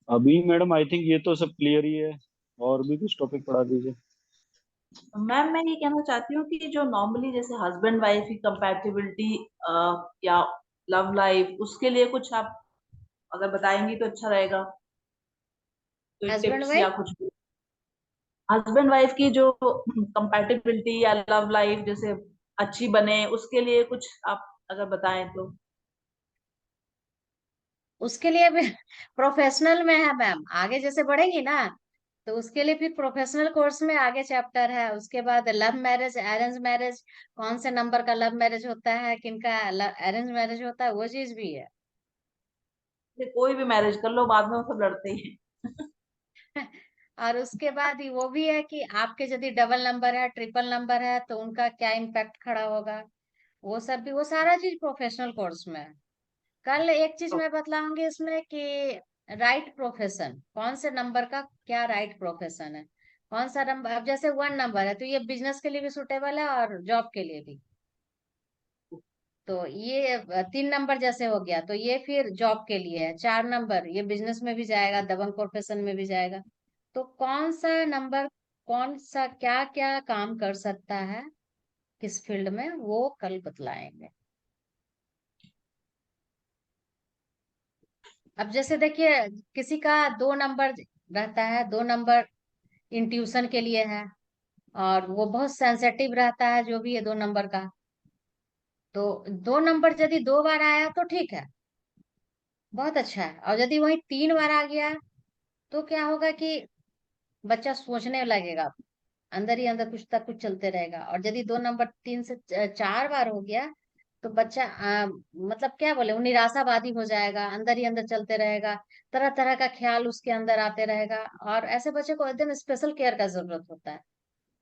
अभी मैडम आई थिंक ये तो सब क्लियर ही है, और भी कुछ टॉपिक पढ़ा दीजिए। मैम मैं ये कहना चाहती हूँ कि जो नॉर्मली जैसे हस्बैंड वाइफ की कंपैटिबिलिटी या लव लाइफ, उसके लिए कुछ आप अगर बताएंगी तो अच्छा रहेगा, कोई हस्बैंड टिप्स या वाइफ, कुछ भी। हस्बैंड वाइफ की जो कंपैटिबिलिटी या लव लाइफ जैसे अच्छी बने, उसके लिए कुछ आप अगर बताएं तो। उसके लिए भी प्रोफेशनल में है मैम। आगे जैसे बढ़ेंगी ना, तो उसके लिए फिर प्रोफेशनल कोर्स में आगे चैप्टर है। उसके बाद लव मैरिज, अरेंज मैरिज, कौन से नंबर का लव मैरिज होता है, किनका अरेंज मैरिज होता है, वो चीज भी है। जैसे कोई भी मैरिज कर लो, बाद में वो सब लड़ते ही हैं। और उसके बाद ही वो भी है कि आपके यदि डबल नंबर है, ट्रिपल नंबर है, तो उनका क्या इम्पैक्ट खड़ा होगा। वो सब भी, वो सारा चीज प्रोफेशनल कोर्स में है। कल एक चीज तो मैं बतलाऊंगी इसमें कि राइट प्रोफेशन, कौन से नंबर का क्या राइट प्रोफेशन है, कौन सा नंबर। अब जैसे 1 नंबर है, तो ये बिजनेस के लिए भी सुटेबल है और जॉब के लिए भी। तो ये 3 नंबर जैसे हो गया, तो ये फिर जॉब के लिए है। 4 नंबर ये बिजनेस में भी जाएगा, दबंग प्रोफेशन में भी जाएगा। तो कौन सा नंबर, कौन सा क्या क्या काम कर सकता है किस फील्ड में, वो कल बतलाएंगे। अब जैसे देखिए, किसी का 2 नंबर रहता है, 2 नंबर इंट्यूशन के लिए है, और वो बहुत सेंसिटिव रहता है, जो भी है 2 नंबर का। तो 2 नंबर यदि 2 बार आया तो ठीक है, बहुत अच्छा है। और यदि वही 3 बार आ गया, तो क्या होगा कि बच्चा सोचने लगेगा, अंदर ही अंदर कुछ तक कुछ चलते रहेगा। और यदि 2 नंबर 3 से 4 बार हो गया, तो बच्चा मतलब क्या बोले, वो निराशावादी हो जाएगा, अंदर ही अंदर चलते रहेगा, तरह तरह का ख्याल उसके अंदर आते रहेगा। और ऐसे बच्चे को एकदम स्पेशल केयर का जरूरत होता है।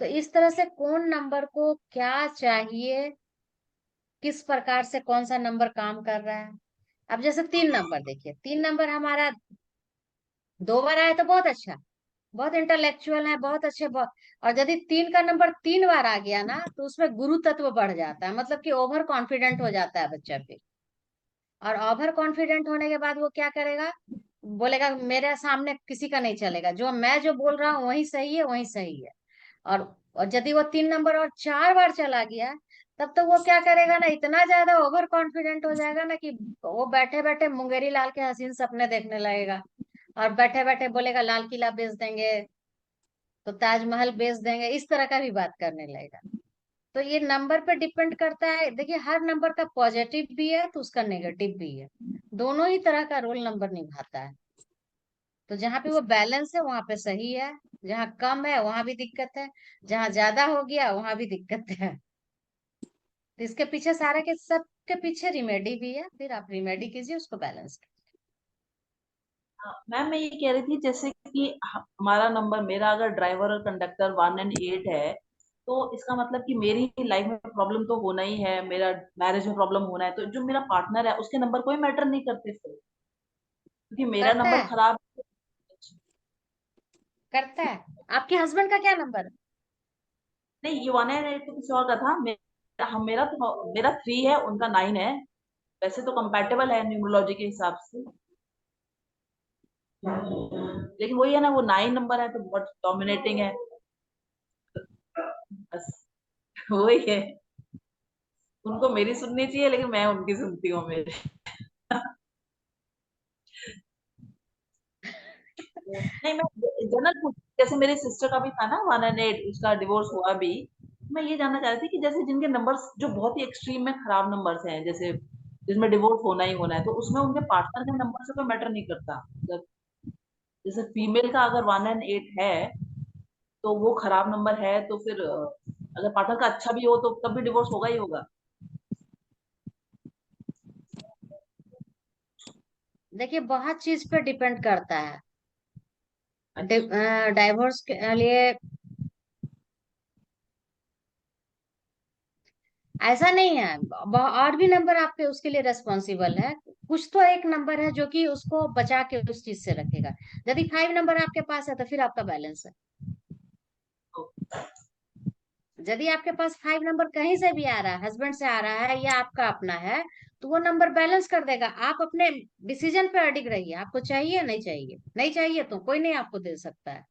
तो इस तरह से कौन नंबर को क्या चाहिए, किस प्रकार से कौन सा नंबर काम कर रहा है। अब जैसे 3 नंबर देखिए, 3 नंबर हमारा 2 बार आया तो बहुत अच्छा, बहुत इंटेलेक्चुअल है, बहुत अच्छे, बहुत। और यदि 3 का नंबर 3 बार आ गया ना, तो उसमें गुरु तत्व बढ़ जाता है, मतलब कि ओवर कॉन्फिडेंट हो जाता है बच्चा फिर। और ओवर कॉन्फिडेंट होने के बाद वो क्या करेगा, बोलेगा मेरे सामने किसी का नहीं चलेगा, जो मैं जो बोल रहा हूँ वही सही है, वही सही है। और यदि वो 3 नंबर और 4 बार चला गया, तब तो वो क्या करेगा ना, इतना ज्यादा ओवर कॉन्फिडेंट हो जाएगा ना, कि वो बैठे बैठे मुंगेरी लाल के हसीन सपने देखने लगेगा। और बैठे बैठे बोलेगा लाल किला बेच देंगे, तो ताजमहल बेच देंगे, इस तरह का भी बात करने लगेगा। तो ये नंबर पे डिपेंड करता है। देखिए, हर नंबर का पॉजिटिव भी है तो उसका नेगेटिव भी है, दोनों ही तरह का रोल नंबर निभाता है। तो जहाँ पे वो बैलेंस है वहां पे सही है, जहाँ कम है वहां भी दिक्कत है, जहाँ ज्यादा हो गया वहां भी दिक्कत है। तो इसके पीछे सारा के सब आपके पीछे रिमेडी भी है, फिर आप रिमेडी कीजिए, उसको बैलेंस कीजिए। मैम मैं ये कह रही थी जैसे कि हमारा नंबर, मेरा अगर ड्राइवर और कंडक्टर 1 और 8 है, तो इसका मतलब कि मेरी लाइफ में प्रॉब्लम तो होना ही है, मेरा मैरिज में प्रॉब्लम होना है, तो जो मेरा पार्टनर है उसके नंबर कोई मैटर नहीं करते फिर, क्योंकि मेरा करता नंबर है, खराब। करता है। आपके हस्बैंड का क्या नंबर है? नहीं, ये 1 और 8 तो किसी और का था, मेरा 3 है, उनका 9 है। वैसे तो कंपैटिबल है न्यूमरोलॉजी के हिसाब से, लेकिन वही है ना, वो 9 नंबर है तो बहुत डोमिनेटिंग है, बस वही है। उनको मेरी सुननी चाहिए, लेकिन मैं उनकी सुनती हूँ मेरी। नहीं, मैं जनरल पूछ, जैसे मेरी सिस्टर का भी था ना 1 और 8, उसका डिवोर्स हुआ भी। मैं ये जानना चाह रही थी कि जैसे जिनके नंबर्स जो बहुत ही एक्सट्रीम में खराब नंबर्स हैं, जैसे जिसमें डिवोर्स होना ही होना है, तो उसमें उनके पार्टनर के नंबर से कोई मैटर नहीं करता, मतलब जैसे फीमेल का अगर 1 और 8 है तो वो खराब नंबर है, तो फिर अगर पार्टनर का अच्छा भी हो तो तब भी डिवोर्स होगा ही होगा। देखिए, बहुत चीज पे डिपेंड करता है। अच्छा। डाइवोर्स के लिए ऐसा नहीं है, और भी नंबर आपके उसके लिए रेस्पॉन्सिबल है। कुछ तो एक नंबर है जो कि उसको बचा के उस चीज से रखेगा। यदि 5 नंबर आपके पास है तो फिर आपका बैलेंस है। यदि आपके पास 5 नंबर कहीं से भी आ रहा है, हस्बैंड से आ रहा है या आपका अपना है, तो वो नंबर बैलेंस कर देगा। आप अपने डिसीजन पे अडिग रहिए, आपको चाहिए नहीं चाहिए, नहीं चाहिए तो कोई नहीं आपको दे सकता है,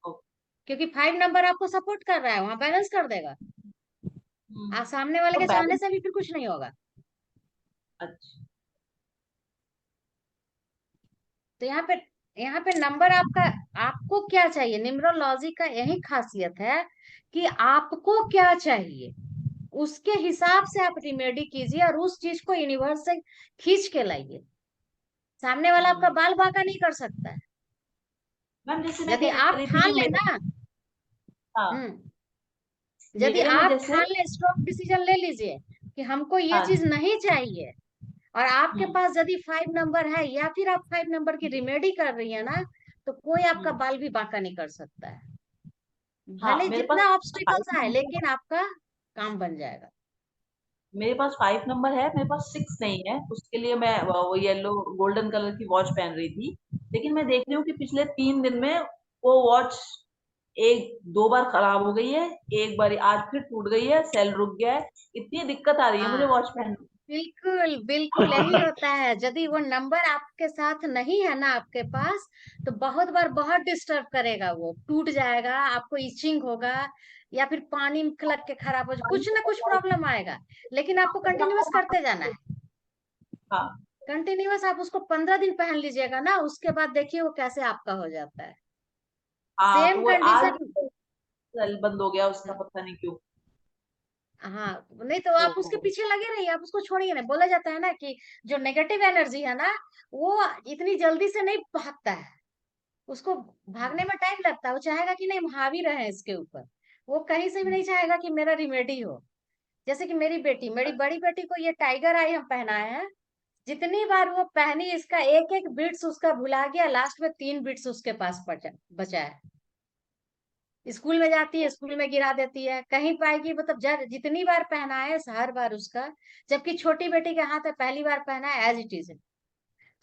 क्योंकि 5 नंबर आपको सपोर्ट कर रहा है, वहां बैलेंस कर देगा। सामने वाले तो के चाहने बैलेंस। से भी फिर कुछ नहीं होगा। अच्छा। तो यहाँ पे नंबर आपका, आपको क्या चाहिए, न्यूमरोलॉजी का यही खासियत है कि आपको क्या चाहिए, उसके हिसाब से आप रिमेडी कीजिए और उस चीज को यूनिवर्स से खींच के लाइए। सामने वाला आपका बाल बांका नहीं कर सकता है। मैम जैसे मैं यदि कह आप रही थी ठान कि ले मेरे, ना, हाँ, हम्म, यदि मेरे में आप जैसे, ठान ले, स्ट्रॉन्ग डिसीजन ले लीजिए कि हमको ये हाँ चीज नहीं चाहिए, और आपके हम्म, पास यदि 5 नंबर है या फिर आप 5 नंबर की रिमेडी कर रही है ना, तो कोई आपका हम्म, बाल भी बांका नहीं कर सकता है। हाँ भले मेरे पास जितना 5 ऑब्स्टिकल्स आए, नंबर लेकिन आपका काम बन जाएगा। मेरे पास 5 नंबर है, मेरे पास 6 नहीं है, उसके लिए मैं वो येलो गोल्डन कलर की वॉच पहन रही थी, लेकिन मैं देख रही हूँ कि पिछले 3 दिन में वो वॉच 1 2 बार खराब हो गई है, एक बार आज फिर टूट गई है, सेल रुक गया है, इतनी दिक्कत आ रही है मुझे हाँ, वॉच पहन। बिल्कुल बिल्कुल यही होता है। यदि वो नंबर आपके साथ नहीं है ना आपके पास, तो बहुत बार बहुत डिस्टर्ब करेगा, वो टूट जाएगा, आपको इचिंग होगा, या फिर पानी में खलक के खराब हो जाए, कुछ ना कुछ प्रॉब्लम आएगा। लेकिन आपको कंटिन्यूअस करते जाना है। हाँ कंटिन्यूअस आप उसको 15 दिन पहन लीजिएगा ना, उसके बाद देखिए वो कैसे आपका हो जाता है। हाँ, तो सेम वो आज कंडीशन। सेल बंद हो गया उसका, पता नहीं क्यों। हाँ, नहीं तो आप उसके तो पीछे लगे रहिए, आप उसको छोड़िए नहीं। बोला जाता है ना कि जो नेगेटिव एनर्जी है ना, वो इतनी जल्दी से नहीं भागता है, उसको भागने में टाइम लगता है। वो चाहेगा कि नहीं, हम हावी रहे इसके ऊपर। वो कहीं से भी नहीं चाहेगा कि मेरा रिमेडी हो। जैसे कि मेरी बड़ी बेटी को ये टाइगर आई हम पहनाए हैं। जितनी बार वो पहनी, इसका एक एक बिट्स उसका भुला गया, लास्ट में 3 बिट्स उसके पास बचा है। स्कूल में जाती है, स्कूल में गिरा देती है, कहीं पाएगी, मतलब जितनी बार पहना है हर बार उसका। जबकि छोटी बेटी के हाथ में पहली बार पहना है, एज इट इज।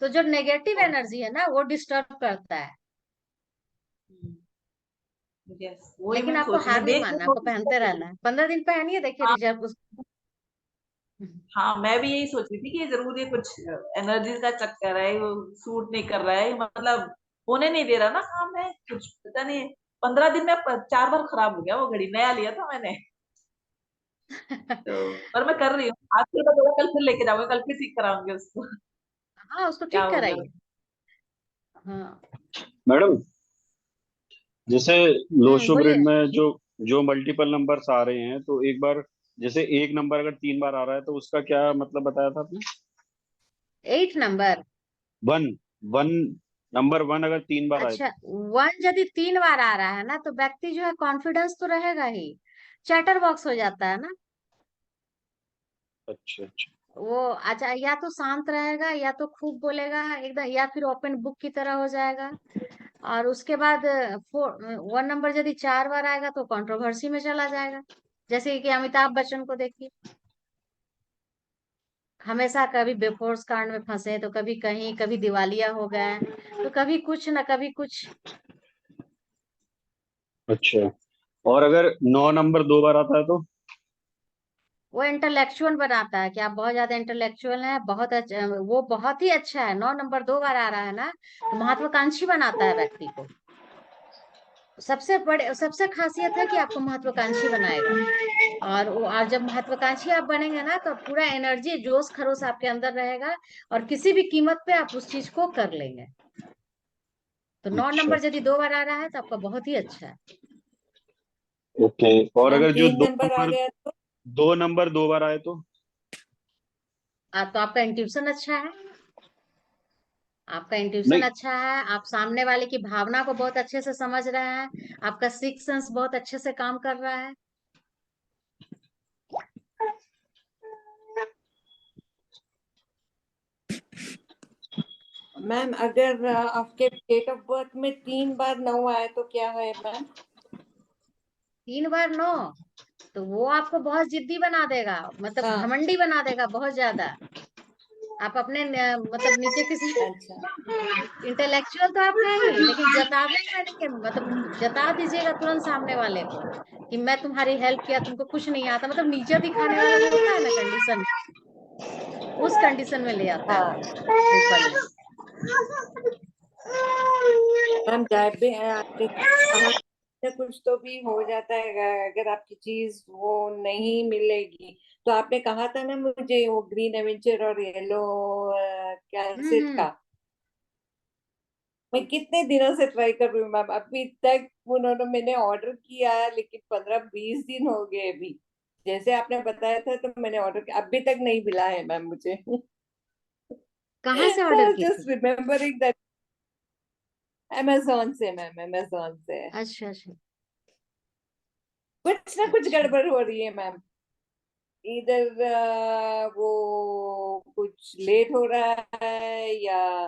तो जो नेगेटिव एनर्जी है ना, वो डिस्टर्ब करता है। यस, वही लेकिन मैं आपको सोच, हार मैं नहीं देख मानना, आपको नोटिस कर पहनते रही रहना हूँ। है। 15 दिन पहनिए, देखिए हाँ रिजल्ट उस। हाँ, मैं भी यही सोच रही थी कि जरूर ये कुछ एनर्जी का चक्कर है, वो सूट नहीं कर रहा है, मतलब होने नहीं दे रहा ना काम है, कुछ पता नहीं। 15 दिन में 4 बार खराब हो गया, वो घड़ी नया लिया था मैंने। तो पर मैं कर रही हूँ, आज फिर मैं कल फिर लेके जाऊंगी, कल फिर ठीक कराऊंगी उसको। हाँ, उसको क्या ठीक हो गया। कराइए। हाँ। मैडम, जैसे लो शुभ बोलिए। रीड में जो जो मल्टीपल नंबर्स आ रहे हैं, तो एक बार जैसे एक नंबर अगर 3 बार आ रहा है तो उसका क्या मतलब बताया था आपने? 8 number. One one number one अगर 3 बार आए अच्छा, तो? 1 यदि 3 बार आ रहा है ना, तो व्यक्ति जो है कॉन्फिडेंस तो रहेगा ही, चैटर बॉक्स हो जाता है ना। अच्छा अच्छा। वो अच्छा, या तो शांत रहेगा या तो खूब बोलेगा एकदम, या फिर ओपन बुक की तरह हो जाएगा। और उसके बाद 1 नंबर यदि 4 बार आएगा तो कंट्रोवर्सी में चला जाएगा। जैसे कि अमिताभ बच्चन को देखिए, हमेशा कभी बेफोर्स कांड में फंसे, तो कभी कहीं, कभी दिवालिया हो गए, तो कभी कुछ न कभी कुछ। अच्छा, और अगर 9 नंबर 2 बार आता है तो? वो इंटेलेक्चुअल बनाता है कि आप बहुत ज्यादा इंटेलेक्चुअल हैं, बहुत अच्छा, वो बहुत ही अच्छा है। 9 नंबर 2 बार आ रहा है ना, तो महत्वाकांक्षी बनाता है व्यक्ति को। सबसे खासियत है कि आपको महत्वाकांक्षी बनाएगा। और जब महत्वाकांक्षी आप बनेंगे ना, तो पूरा एनर्जी, जोश खरोश आपके अंदर रहेगा, और किसी भी कीमत पे आप उस चीज को कर लेंगे। तो नौ अच्छा, नंबर यदि 2 बार आ रहा है तो आपका बहुत ही अच्छा है। ओके। और मैम अगर जो 3 नंबर आ गया तो? 2 नंबर 2 बार आए तो? तो आपका इंट्यूशन अच्छा है, आपका इंट्यूशन नहीं, अच्छा है, आप सामने वाले की भावना को बहुत अच्छे से समझ रहे हैं, आपका सिक्स सेंस बहुत अच्छे से काम कर रहा है। मैम अगर आपके डेट ऑफ बर्थ में 3 बार 9 आए तो क्या है मैम? 3 बार 9, तो वो आपको बहुत जिद्दी बना देगा, मतलब हाँ। घमंडी बना देगा बहुत ज्यादा। आप अपने मतलब नीचे किसी अच्छा। इंटेलेक्चुअल तो आप हैं ही, लेकिन जतावेंगे नहीं कि, मतलब जता दीजिएगा तुरंत सामने वाले को कि मैं तुम्हारी हेल्प किया, तुमको कुछ नहीं आता, मतलब नीचे दिखाने वाला जो होता है ना कंडीशन, उस कंडीशन में ले आता है वो हाँ ट्रिपल में। मैम, जब भी आपने कहा ना, कुछ तो भी हो जाता है अगर आपकी चीज वो नहीं मिलेगी। तो आपने कहा था ना मुझे वो ग्रीन एवेंचर और येलो कैंसिट हम्म। का, मैं कितने दिनों से ट्राई कर रही हूँ मैम, अभी तक मैंने ऑर्डर किया लेकिन 15-20 दिन हो गए अभी। जैसे आपने बताया था तो मैंने ऑर्डर किया, अभी तक नहीं मिला है मैम मुझे। कहाँ से ऑर्डर की थी? Just remembering that. अमेजोन से मैम, अमेजोन से। अच्छा अच्छा कुछ ना कुछ अच्छा। गड़बड़ हो रही है मैम। इधर वो कुछ लेट हो रहा है या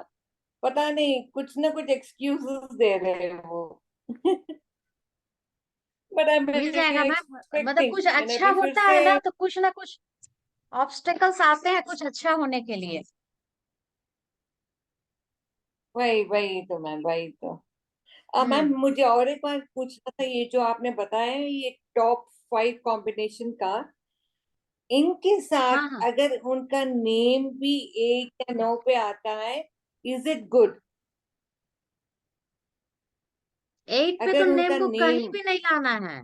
पता नहीं, कुछ ना कुछ एक्सक्यूजेस दे रहे हैं वो। बट आई एम मिल जाएगा मैम, मतलब एक्सपेक्टिंग, कुछ मैंने अच्छा अभी फिर होता से। है ना तो कुछ ना कुछ ऑब्स्टेकल्स आते हैं कुछ अच्छा होने के लिए। वही वही तो मैम, वही तो। मैम हम्म। मुझे और एक बार पूछना था, ये जो आपने बताया है ये टॉप 5 कॉम्बिनेशन का, इनके साथ हाँ हाँ, अगर उनका नेम भी 1 या 9 पे आता है, इज इट गुड? 8 पे तो अगर नेम उनका को कहीं नेम भी नहीं लाना है।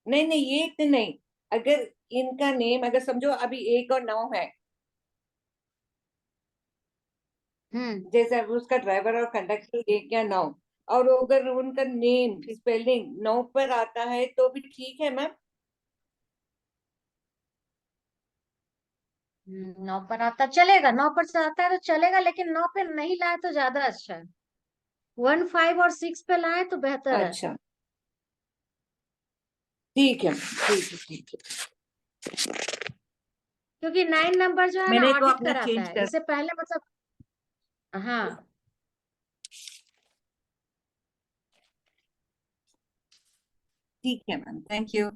नहीं नहीं, ये तो नहीं, अगर इनका नेम, अगर समझो अभी 1 और 9 है, हम्म। जैसे अब उसका ड्राइवर और कंडक्टर 1 या 9, और अगर उनका नेम ठीक। स्पेलिंग 9 पर आता है तो भी ठीक है मैम? 9 पर आता चलेगा, 9 पर से आता है तो चलेगा, लेकिन 9 पे नहीं लाए तो ज्यादा अच्छा है। 1 5 और 6 पे लाए तो बेहतर है। अच्छा, ठीक है ठीक है ठीक है। क्योंकि 9 नंबर जो है ना मैंने तो ऑडिट अपना कराता चेंज है, कर। इससे पहले मतलब। हाँ। ठीक है मैम, थैंक यू।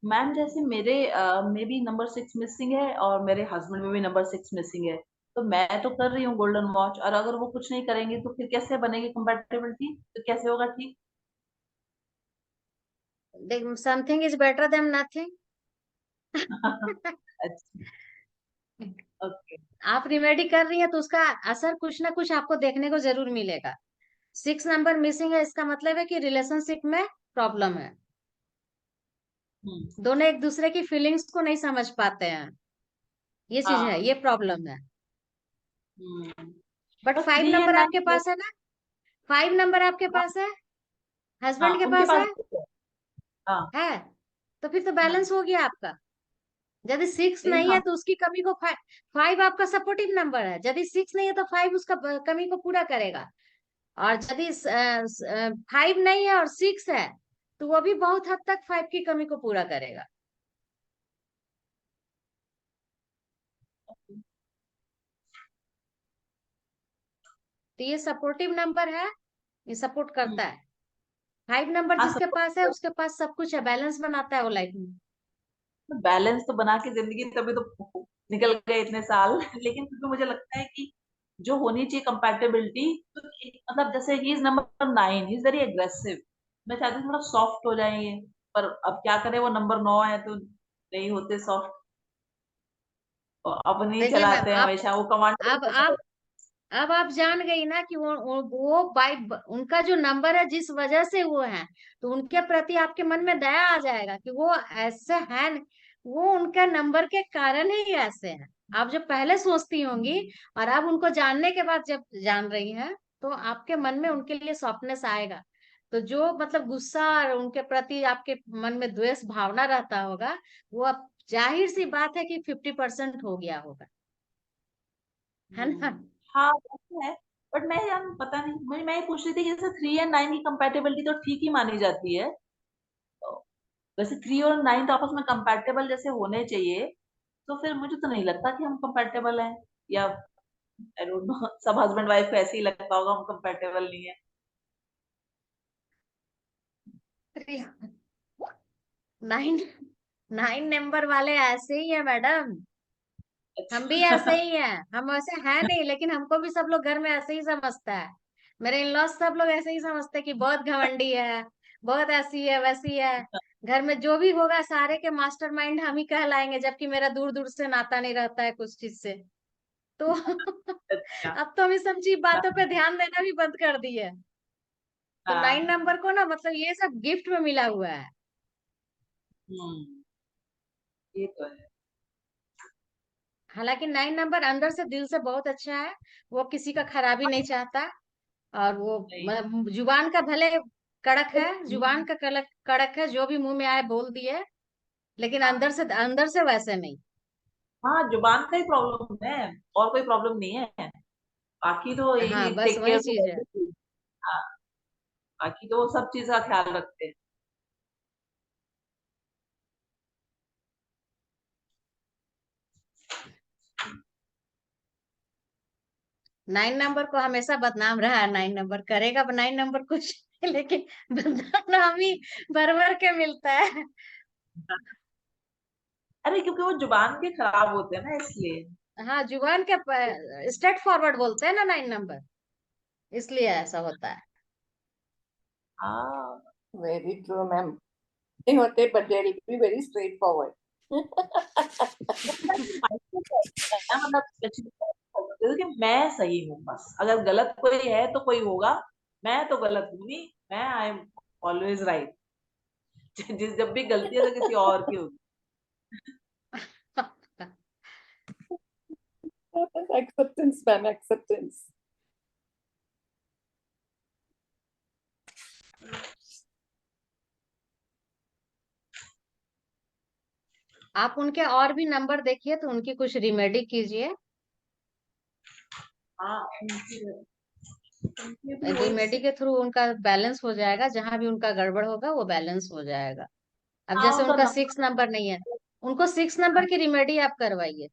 मैम जैसे मेरे में भी नंबर 6 मिसिंग है और मेरे हस्बैंड में भी नंबर 6 मिसिंग है। तो मैं तो कर रही हूँ गोल्डन वॉच, और अगर वो कुछ नहीं करेंगे तो फिर कैसे बनेगी कंपैटिबिलिटी, तो कैसे होगा ठीक? देख, something is better than nothing. अच्छा, ओके। आप रिमेडी कर रही हैं तो उसका असर कुछ ना कुछ आपको देखने को जरूर मिलेगा। 6 नंबर मिसिंग है, इसका मतलब है कि रिलेशनशिप में प्रॉब्लम है। हम्म। दोनों एक दूसरे की फीलिंग्स को नहीं समझ पाते हैं, ये चीज है, हाँ। ये प्रॉब्लम है। हम्म। बट और 5 3 या नंबर 9 आपके पास है ना, 5 नंबर आपके पास है, हाँ हस्बैंड के उनके पास पास है। हाँ। है। तो फिर तो हाँ। बैलेंस हो गया आपका। यदि 6 लेकिन नहीं है हम। तो उसकी कमी को 5 आपका सपोर्टिव नंबर है, यदि 6 नहीं है तो 5 उसका कमी को पूरा करेगा। और यदि 5 नहीं है और 6 है तो वो भी बहुत हद तक 5 की कमी को पूरा करेगा। तो ये सपोर्टिव नंबर है, ये सपोर्ट करता है। 5 नंबर हाँ, जिसके पास है उसके पास सब कुछ है, बैलेंस बनाता है वो लाइफ में। बैलेंस तो बना के जिंदगी तभी तो निकल गए इतने साल। लेकिन फिर भी मुझे लगता है कि जो होनी चाहिए कंपैटिबिलिटी, तो मतलब जैसे he is number 9, he is very aggressive. मैं चाहती हूँ थोड़ा सॉफ्ट हो जाएंगे, पर अब क्या करें, वो नंबर 9 है तो नहीं होते सॉफ्ट। अपनी देखिए मैम, चलाते हैं आप हमेशा, वो कमांड। अब आप अब आप जान गई ना कि वो बाई उनका जो नंबर है जिस वजह से वो है, तो उनके प्रति आपके मन में दया आ जाएगा कि वो ऐसे हैं, वो उनका नंबर के कारण ही ऐसे हैं। आप जब पहले सोचती होंगी और आप उनको जानने के बाद जब जान रही हैं, तो आपके मन में उनके लिए सॉफ्टनेस आएगा। तो जो मतलब गुस्सा और उनके प्रति आपके मन में द्वेष भावना रहता होगा, वो अब जाहिर सी बात है कि 50% हो गया होगा, है ना। हाँ वैसे है। बट मैं यार पता नहीं, मैं ये पूछ रही थी कि जैसे 3 और 9 की कंपैटिबिलिटी तो ठीक ही मानी जाती है। तो वैसे 3 और 9 तो आपस में कंपैटिबल जैसे होने चाहिए, तो फिर मुझे तो नहीं लगता कि हम कंपैटिबल हैं। या आई डोंट नो, सब हस्बैंड वाइफ को ऐसे ही लगता होगा हम कंपैटिबल नहीं है। 9 9 नंबर वाले ऐसे ही है मैडम। हम भी ऐसे ही हैं, हम वैसे हैं नहीं, लेकिन हमको भी सब लोग घर में ऐसे ही समझता है। मेरे इन लॉज सब लोग ऐसे ही समझते हैं कि बहुत घमंडी है, बहुत ऐसी है वैसी है। घर में जो भी होगा सारे के मास्टरमाइंड हम ही कहलाएंगे, जबकि मेरा दूर दूर से नाता नहीं रहता है कुछ चीज से। तो अच्छा। अब तो हम इस सब चीज बातों पे ध्यान देना भी बंद कर दिए। तो 9 हाँ। नंबर को ना मतलब ये सब गिफ्ट में मिला हुआ है। हम्म। ये तो है। हालांकि 9 नंबर अंदर से दिल से बहुत अच्छा है, वो किसी का खराबी नहीं चाहता। और वो नहीं। जुबान का भले कड़क है, जुबान का कड़क कड़क है, जो भी मुंह में आए बोल दिए, लेकिन अंदर से वैसे नहीं। हाँ, जुबान का ही प्रॉब्लम है, और कोई प्रॉब्लम नहीं है। बाकी तो हाँ, यही बस टेक वही केयर चीज है। टू। हाँ, बाकी तो वो सब चीज का ख्याल रखते हैं। 9 नंबर को हमेशा बदनाम रहा है, 9 नंबर करेगा 9 नंबर कुछ लेकिन बदनाम ही भर भर के मिलता है। अरे क्योंकि वो जुबान के खराब होते हैं ना, इसलिए। हाँ, जुबान के स्ट्रेट फॉरवर्ड बोलते हैं ना 9 नंबर, इसलिए ऐसा होता है। हाँ। Very true ma'am. नहीं होते but they will be very straight forward. मतलब कि मैं सही हूँ, बस अगर गलत कोई है तो कोई होगा, मैं तो गलत हूँ नहीं, मैं आई एम ऑलवेज राइट। जिस जब भी गलती है तो किसी और की होगी। Acceptance ma'am, acceptance. आप उनके और भी नंबर देखिए तो उनकी कुछ रिमेडी कीजिए। हाँ, उनके भी वही रिमेडी के थ्रू उनका बैलेंस हो जाएगा, जहां भी उनका गड़बड़ होगा वो बैलेंस हो जाएगा। अब हाँ, जैसे उनका उनका नंबर। 6 नंबर नहीं है, उनको 6 नंबर की रिमेडी आप करवाइए।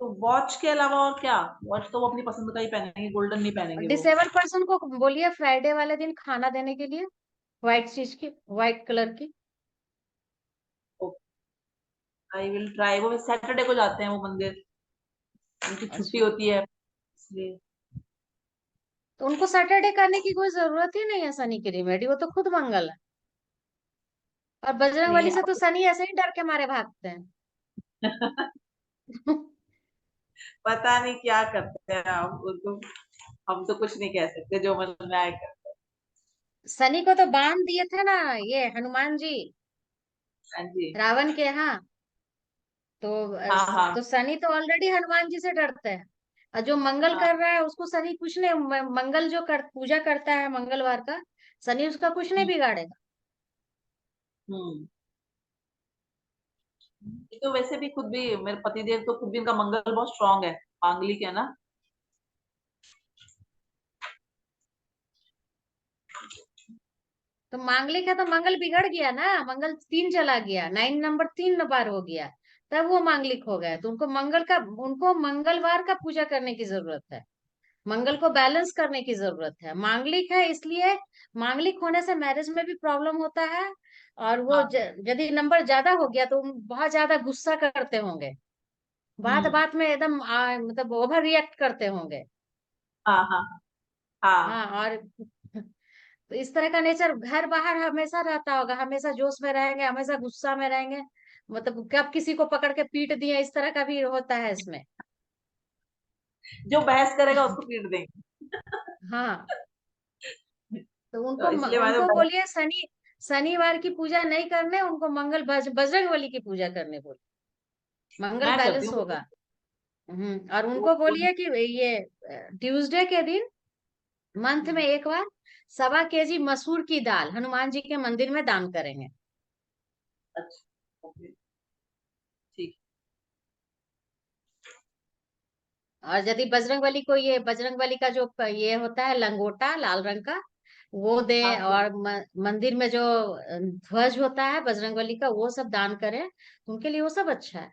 तो वॉच के अलावा और क्या? वॉच तो वो अपनी पसंद का ही पहनेंगे, गोल्डन नहीं पहनेंगे वो। डिसेबल पर्सन को बोलिए फ्राइडे वाले दिन खाना देने के लिए, व्हाइट चीज की, व्हाइट कलर की। I will try. वो सैटरडे को जाते हैं वो मंदिर, उनकी छुट्टी अच्छा, होती है इसलिए। तो उनको सैटरडे करने की कोई जरूरत ही नहीं है शनि की रिमेडी, वो तो खुद मंगल है। और बजरंग नहीं। बली से तो शनि ऐसे ही डर के मारे भागते हैं। पता नहीं क्या करते हैं हम तो कुछ नहीं कह सकते, जो मन में आए कर। शनि को तो बांध दिए थे ना ये हनुमान जी, हाँ जी। रावण के यहाँ। तो हाँ हाँ तो शनि तो ऑलरेडी हनुमान जी से डरते हैं। और जो मंगल हाँ। कर रहा है उसको शनि कुछ नहीं, मंगल जो पूजा करता है मंगलवार का, शनि उसका कुछ नहीं हम्म। बिगाड़ेगा। हम्म। ये तो वैसे भी खुद भी मेरे पतिदेव तो खुद भी, इनका मंगल बहुत स्ट्रांग है, मांगलिक है ना। तो मांगलिक है तो मंगल बिगड़ गया ना, मंगल 3 चला गया, 9 नंबर 3 बार हो गया, तब वो मांगलिक हो गए। तो उनको मंगलवार का पूजा करने की जरूरत है, मंगल को बैलेंस करने की जरूरत है। मांगलिक है इसलिए, मांगलिक होने से मैरिज में भी प्रॉब्लम होता है। और वो हाँ। यदि नंबर ज्यादा हो गया तो बहुत ज्यादा गुस्सा करते होंगे, बात हम्म। बात में एकदम मतलब ओवर रिएक्ट करते होंगे। हाँ हाँ हाँ। हाँ, और तो इस तरह का नेचर घर बाहर हमेशा रहता होगा, हमेशा जोश में रहेंगे, हमेशा गुस्सा में रहेंगे, मतलब कब किसी को पकड़ के पीट दिए, इस तरह का भी होता है इसमें। जो बहस करेगा उसको पीट देंगे। हाँ, तो तो इसलिए मैंने उनको बोलिए शनिवार की पूजा नहीं करने, उनको बजरंग बली की पूजा करने बोलिए, मंगल मैं करती बैलेंस हूँ। होगा। और उनको बोलिए कि ये ट्यूसडे के दिन मंथ में एक बार 1.25 kg मसूर की दाल हनुमान जी के मंदिर में दान करेंगे। अच्छा, ओके, ठीक। और यदि बजरंग बली को, ये बजरंग बली का जो ये होता है लंगोटा लाल रंग का, वो दे। हाँ तो और मंदिर में जो ध्वज होता है बजरंग बली का, वो सब दान करें, तो उनके लिए वो सब अच्छा है।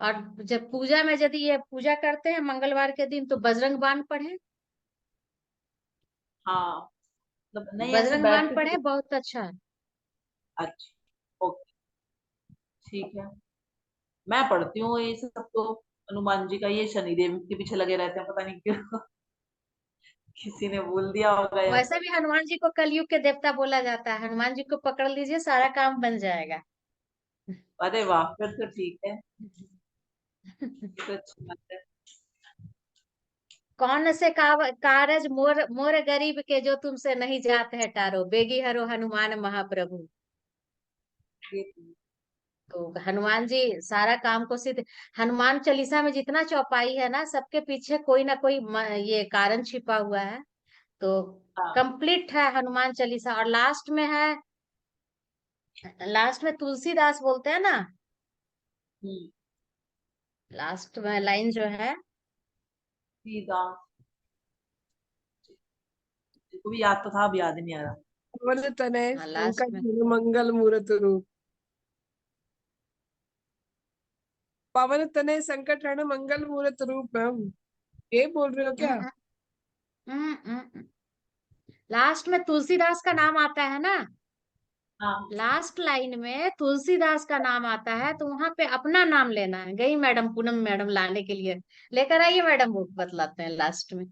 और जब पूजा में यदि ये पूजा करते हैं मंगलवार के दिन, तो बजरंग बाण पढ़े, हाँ, मतलब नहीं ऐसे बजरंग बाण बैठ के पढ़े, बहुत अच्छा है। अच्छा, ओके, ठीक है। मैं पढ़ती हूँ ये सब तो। हनुमान जी का, ये शनिदेव के पीछे लगे रहते हैं, पता नहीं क्यों। किसी ने बोल दिया होगा या वैसे भी हनुमान जी को कलयुग के देवता बोला जाता है, हनुमान जी को पकड़ लीजिए सारा काम बन जाएगा। अरे वाह, फिर तो ठीक है, ये तो अच्छी बात है। कौन से कारज मोर मोर गरीब के, जो तुमसे नहीं जात है टारो, बेगी हरो हनुमान महाप्रभु। ये तो हनुमान जी सारा काम को सिद्ध। हनुमान चालीसा में जितना चौपाई है ना, सबके पीछे कोई ना कोई ये कारण छिपा हुआ है। तो हाँ। कंप्लीट है हनुमान चालीसा। और लास्ट में तुलसीदास बोलते हैं ना, हम्म। लास्ट में लाइन जो है, सीधा, को भी याद तो था, अब याद ही नहीं आ रहा। पवन तनय हाँ लास्ट संकट में, हर मंगल मूरत रूप। पवन तनय संकट हर मंगल मूरत रूप मैम, ये बोल रहे हो क्या? लास्ट में तुलसीदास का नाम आता है ना, हाँ। लास्ट लाइन में तुलसीदास का नाम आता है, तो वहां पे अपना नाम लेना है। गई मैडम, पूनम मैडम लाने के लिए, लेकर आइए मैडम, बुक बतलाते हैं लास्ट में।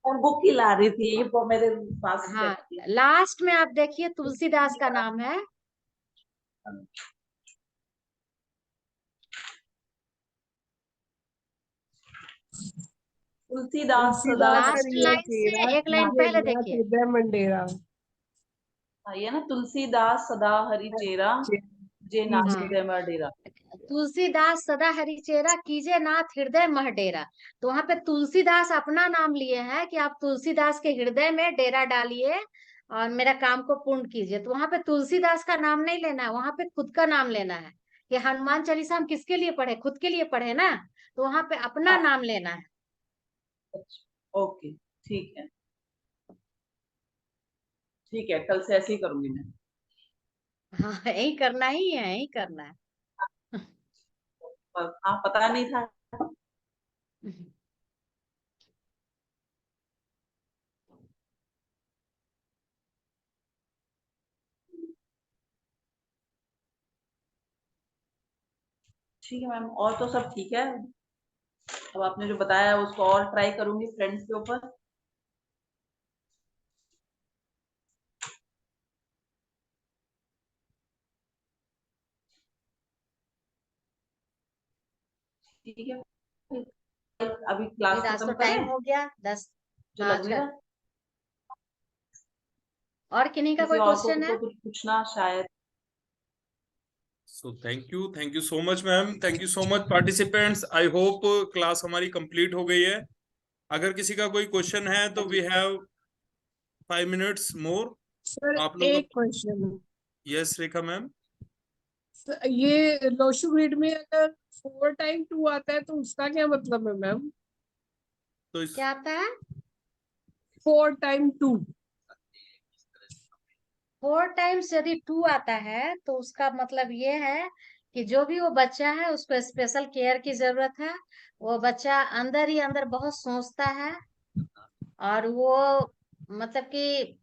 और बुक ही ला रही थी, ये वो मेरे पास ही हाँ, रहती है। लास्ट में आप देखिए तुलसीदास का नाम है। तुलसीदास सदा तुलसीदास लास्ट हरिये लाइन से तेरा एक लाइन कीजे पहले नाथ देखिए, हृदय मंडेरा। ये ना, तुलसीदास सदा हरि चेरा, जे नाथ हाँ, हृदय में डेरा। तुलसीदास सदा हरिचेरा, कीजे नाथ हृदय मह डेरा। तो वहां पे तुलसीदास अपना नाम लिए हैं कि आप तुलसीदास के हृदय में डेरा डालिए और मेरा काम को पूर्ण कीजिए। तो वहां पे तुलसीदास का नाम नहीं लेना है, वहां पे खुद का नाम लेना है। कि हनुमान चालीसा हम किसके लिए पढ़े, खुद के लिए पढ़े ना, तो वहां पे अपना हाँ, नाम लेना है। अच्छा, ओके, ठीक है, ठीक है, कल से ऐसे ही करूंगी मैं। हाँ, यही करना ही है, यही करना है। पर हाँ, पता नहीं था। ठीक है मैम, और तो सब ठीक है। अब आपने जो बताया है उसको और ट्राई करूंगी फ्रेंड्स के ऊपर। ठीक है, अभी क्लास फिर आज तो खत्म टाइम करें, हो गया 10। जो हाँ लग नहीं अच्छा, रहा। और किन्हीं का किसी कोई और को क्वेश्चन है? तो कुछ पूछना शायद। So thank you so much ma'am, thank you so much participants. I hope class हमारी कंप्लीट हो गई है। अगर किसी का कोई क्वेश्चन है तो we have 5 minutes more. Sir आप लोग, एक क्वेश्चन, यस रेखा मैम। ये लोशु ग्रिड में अगर 4 टाइम 2 आता है तो उसका क्या मतलब है मैम? तो इस, क्या आता है? 4 टाइम 2। 4 टाइम्स यदि 2 आता है तो उसका मतलब ये है कि जो भी वो बच्चा है उसको स्पेशल केयर की जरूरत है। वो बच्चा अंदर ही अंदर बहुत सोचता है, और वो मतलब कि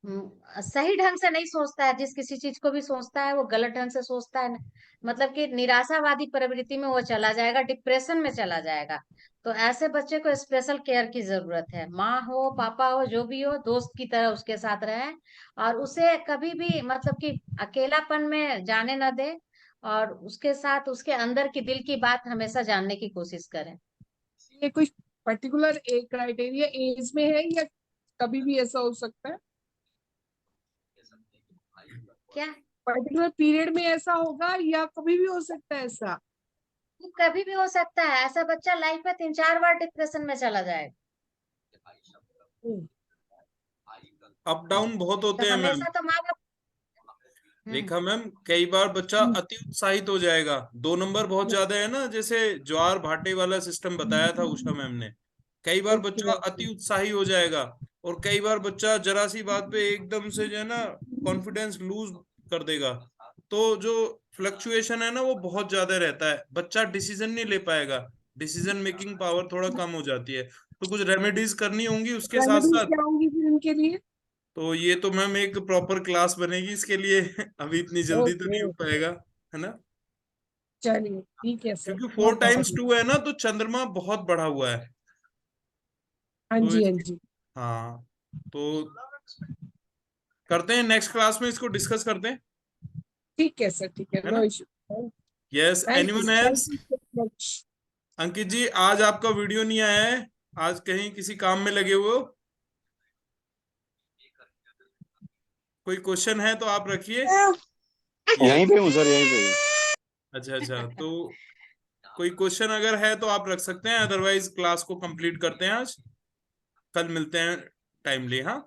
सही ढंग से नहीं सोचता है। जिस किसी चीज को भी सोचता है वो गलत ढंग से सोचता है, मतलब कि निराशावादी प्रवृत्ति में वो चला जाएगा, डिप्रेशन में चला जाएगा। तो ऐसे बच्चे को स्पेशल केयर की जरूरत है। माँ हो, पापा हो, जो भी हो, दोस्त की तरह उसके साथ रहे, और उसे कभी भी मतलब कि अकेलापन में जाने न दे, और उसके साथ उसके अंदर की दिल की बात हमेशा जानने की कोशिश करें। ये कोई पर्टिकुलर एक क्राइटेरिया एज में है या कभी भी ऐसा हो सकता है? क्या? पर्टिकुलर पीरियड में ऐसा होगा या कभी भी हो सकता है ऐसा? कभी भी हो सकता है। ऐसा बच्चा लाइफ में 3-4 बार डिप्रेशन में चला जाएगा। अप डाउन बहुत तो होते हैं मैम। हमेशा तो माँ बाप। रेखा मैम, कई बार बच्चा अति उत्साहित हो जाएगा, 2 नंबर बहुत ज्यादा है ना, जैसे ज्वार भाटे वाला सिस्टम बताया था उषा मैम ने। कई बार बच्चा अति उत्साही हो जाएगा, और कई बार बच्चा जरा सी बात पे एकदम से जो है ना कॉन्फिडेंस लूज कर देगा। तो जो फ्लक्चुएशन है ना वो बहुत ज्यादा रहता है, बच्चा डिसीजन नहीं ले पाएगा, डिसीजन मेकिंग पावर थोड़ा कम हो जाती है। तो कुछ रेमेडीज करनी होंगी उसके साथ रेमेडीज साथ। क्या होंगी फिर उनके लिए? तो ये तो मैम एक प्रॉपर क्लास बनेगी इसके लिए। अभी इतनी जल्दी तो नहीं ओके, हो पाएगा, है ना। चलिए ठीक है सर, क्योंकि नो 4 टाइम्स प्रॉब्लम। 2 है ना, तो चंद्रमा बहुत बढ़ा हुआ है। हाँ तो जी, हाँ इसके, जी, हाँ, तो करते हैं नेक्स्ट क्लास में इसको डिस्कस करते हैं, ठीक है सर, ठीक है, है नो ना। Issue. Yes, thank you, anyone thank else? You so much. Ankit ji, आज आपका वीडियो नहीं आया है, आज कहीं किसी काम में लगे हुए हो? कोई क्वेश्चन है तो आप रखिए। यहीं यस, पे हूँ सर, यहीं पे हूँ। अच्छा अच्छा, तो कोई क्वेश्चन अगर है तो आप रख सकते हैं, अदरवाइज क्लास को कंप्लीट करते हैं आज। कल मिलते हैं टाइमली, हाँ।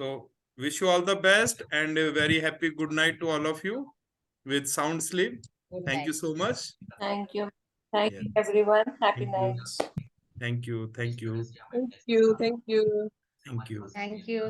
तो wish you all the best and a very happy good night to all of you with sound sleep. Good Thank you night. so much. Thank you. Thank Yeah, you, everyone. Happy thank you. night. Thank you. Thank you. Thank you, thank you. Thank you. Thank you.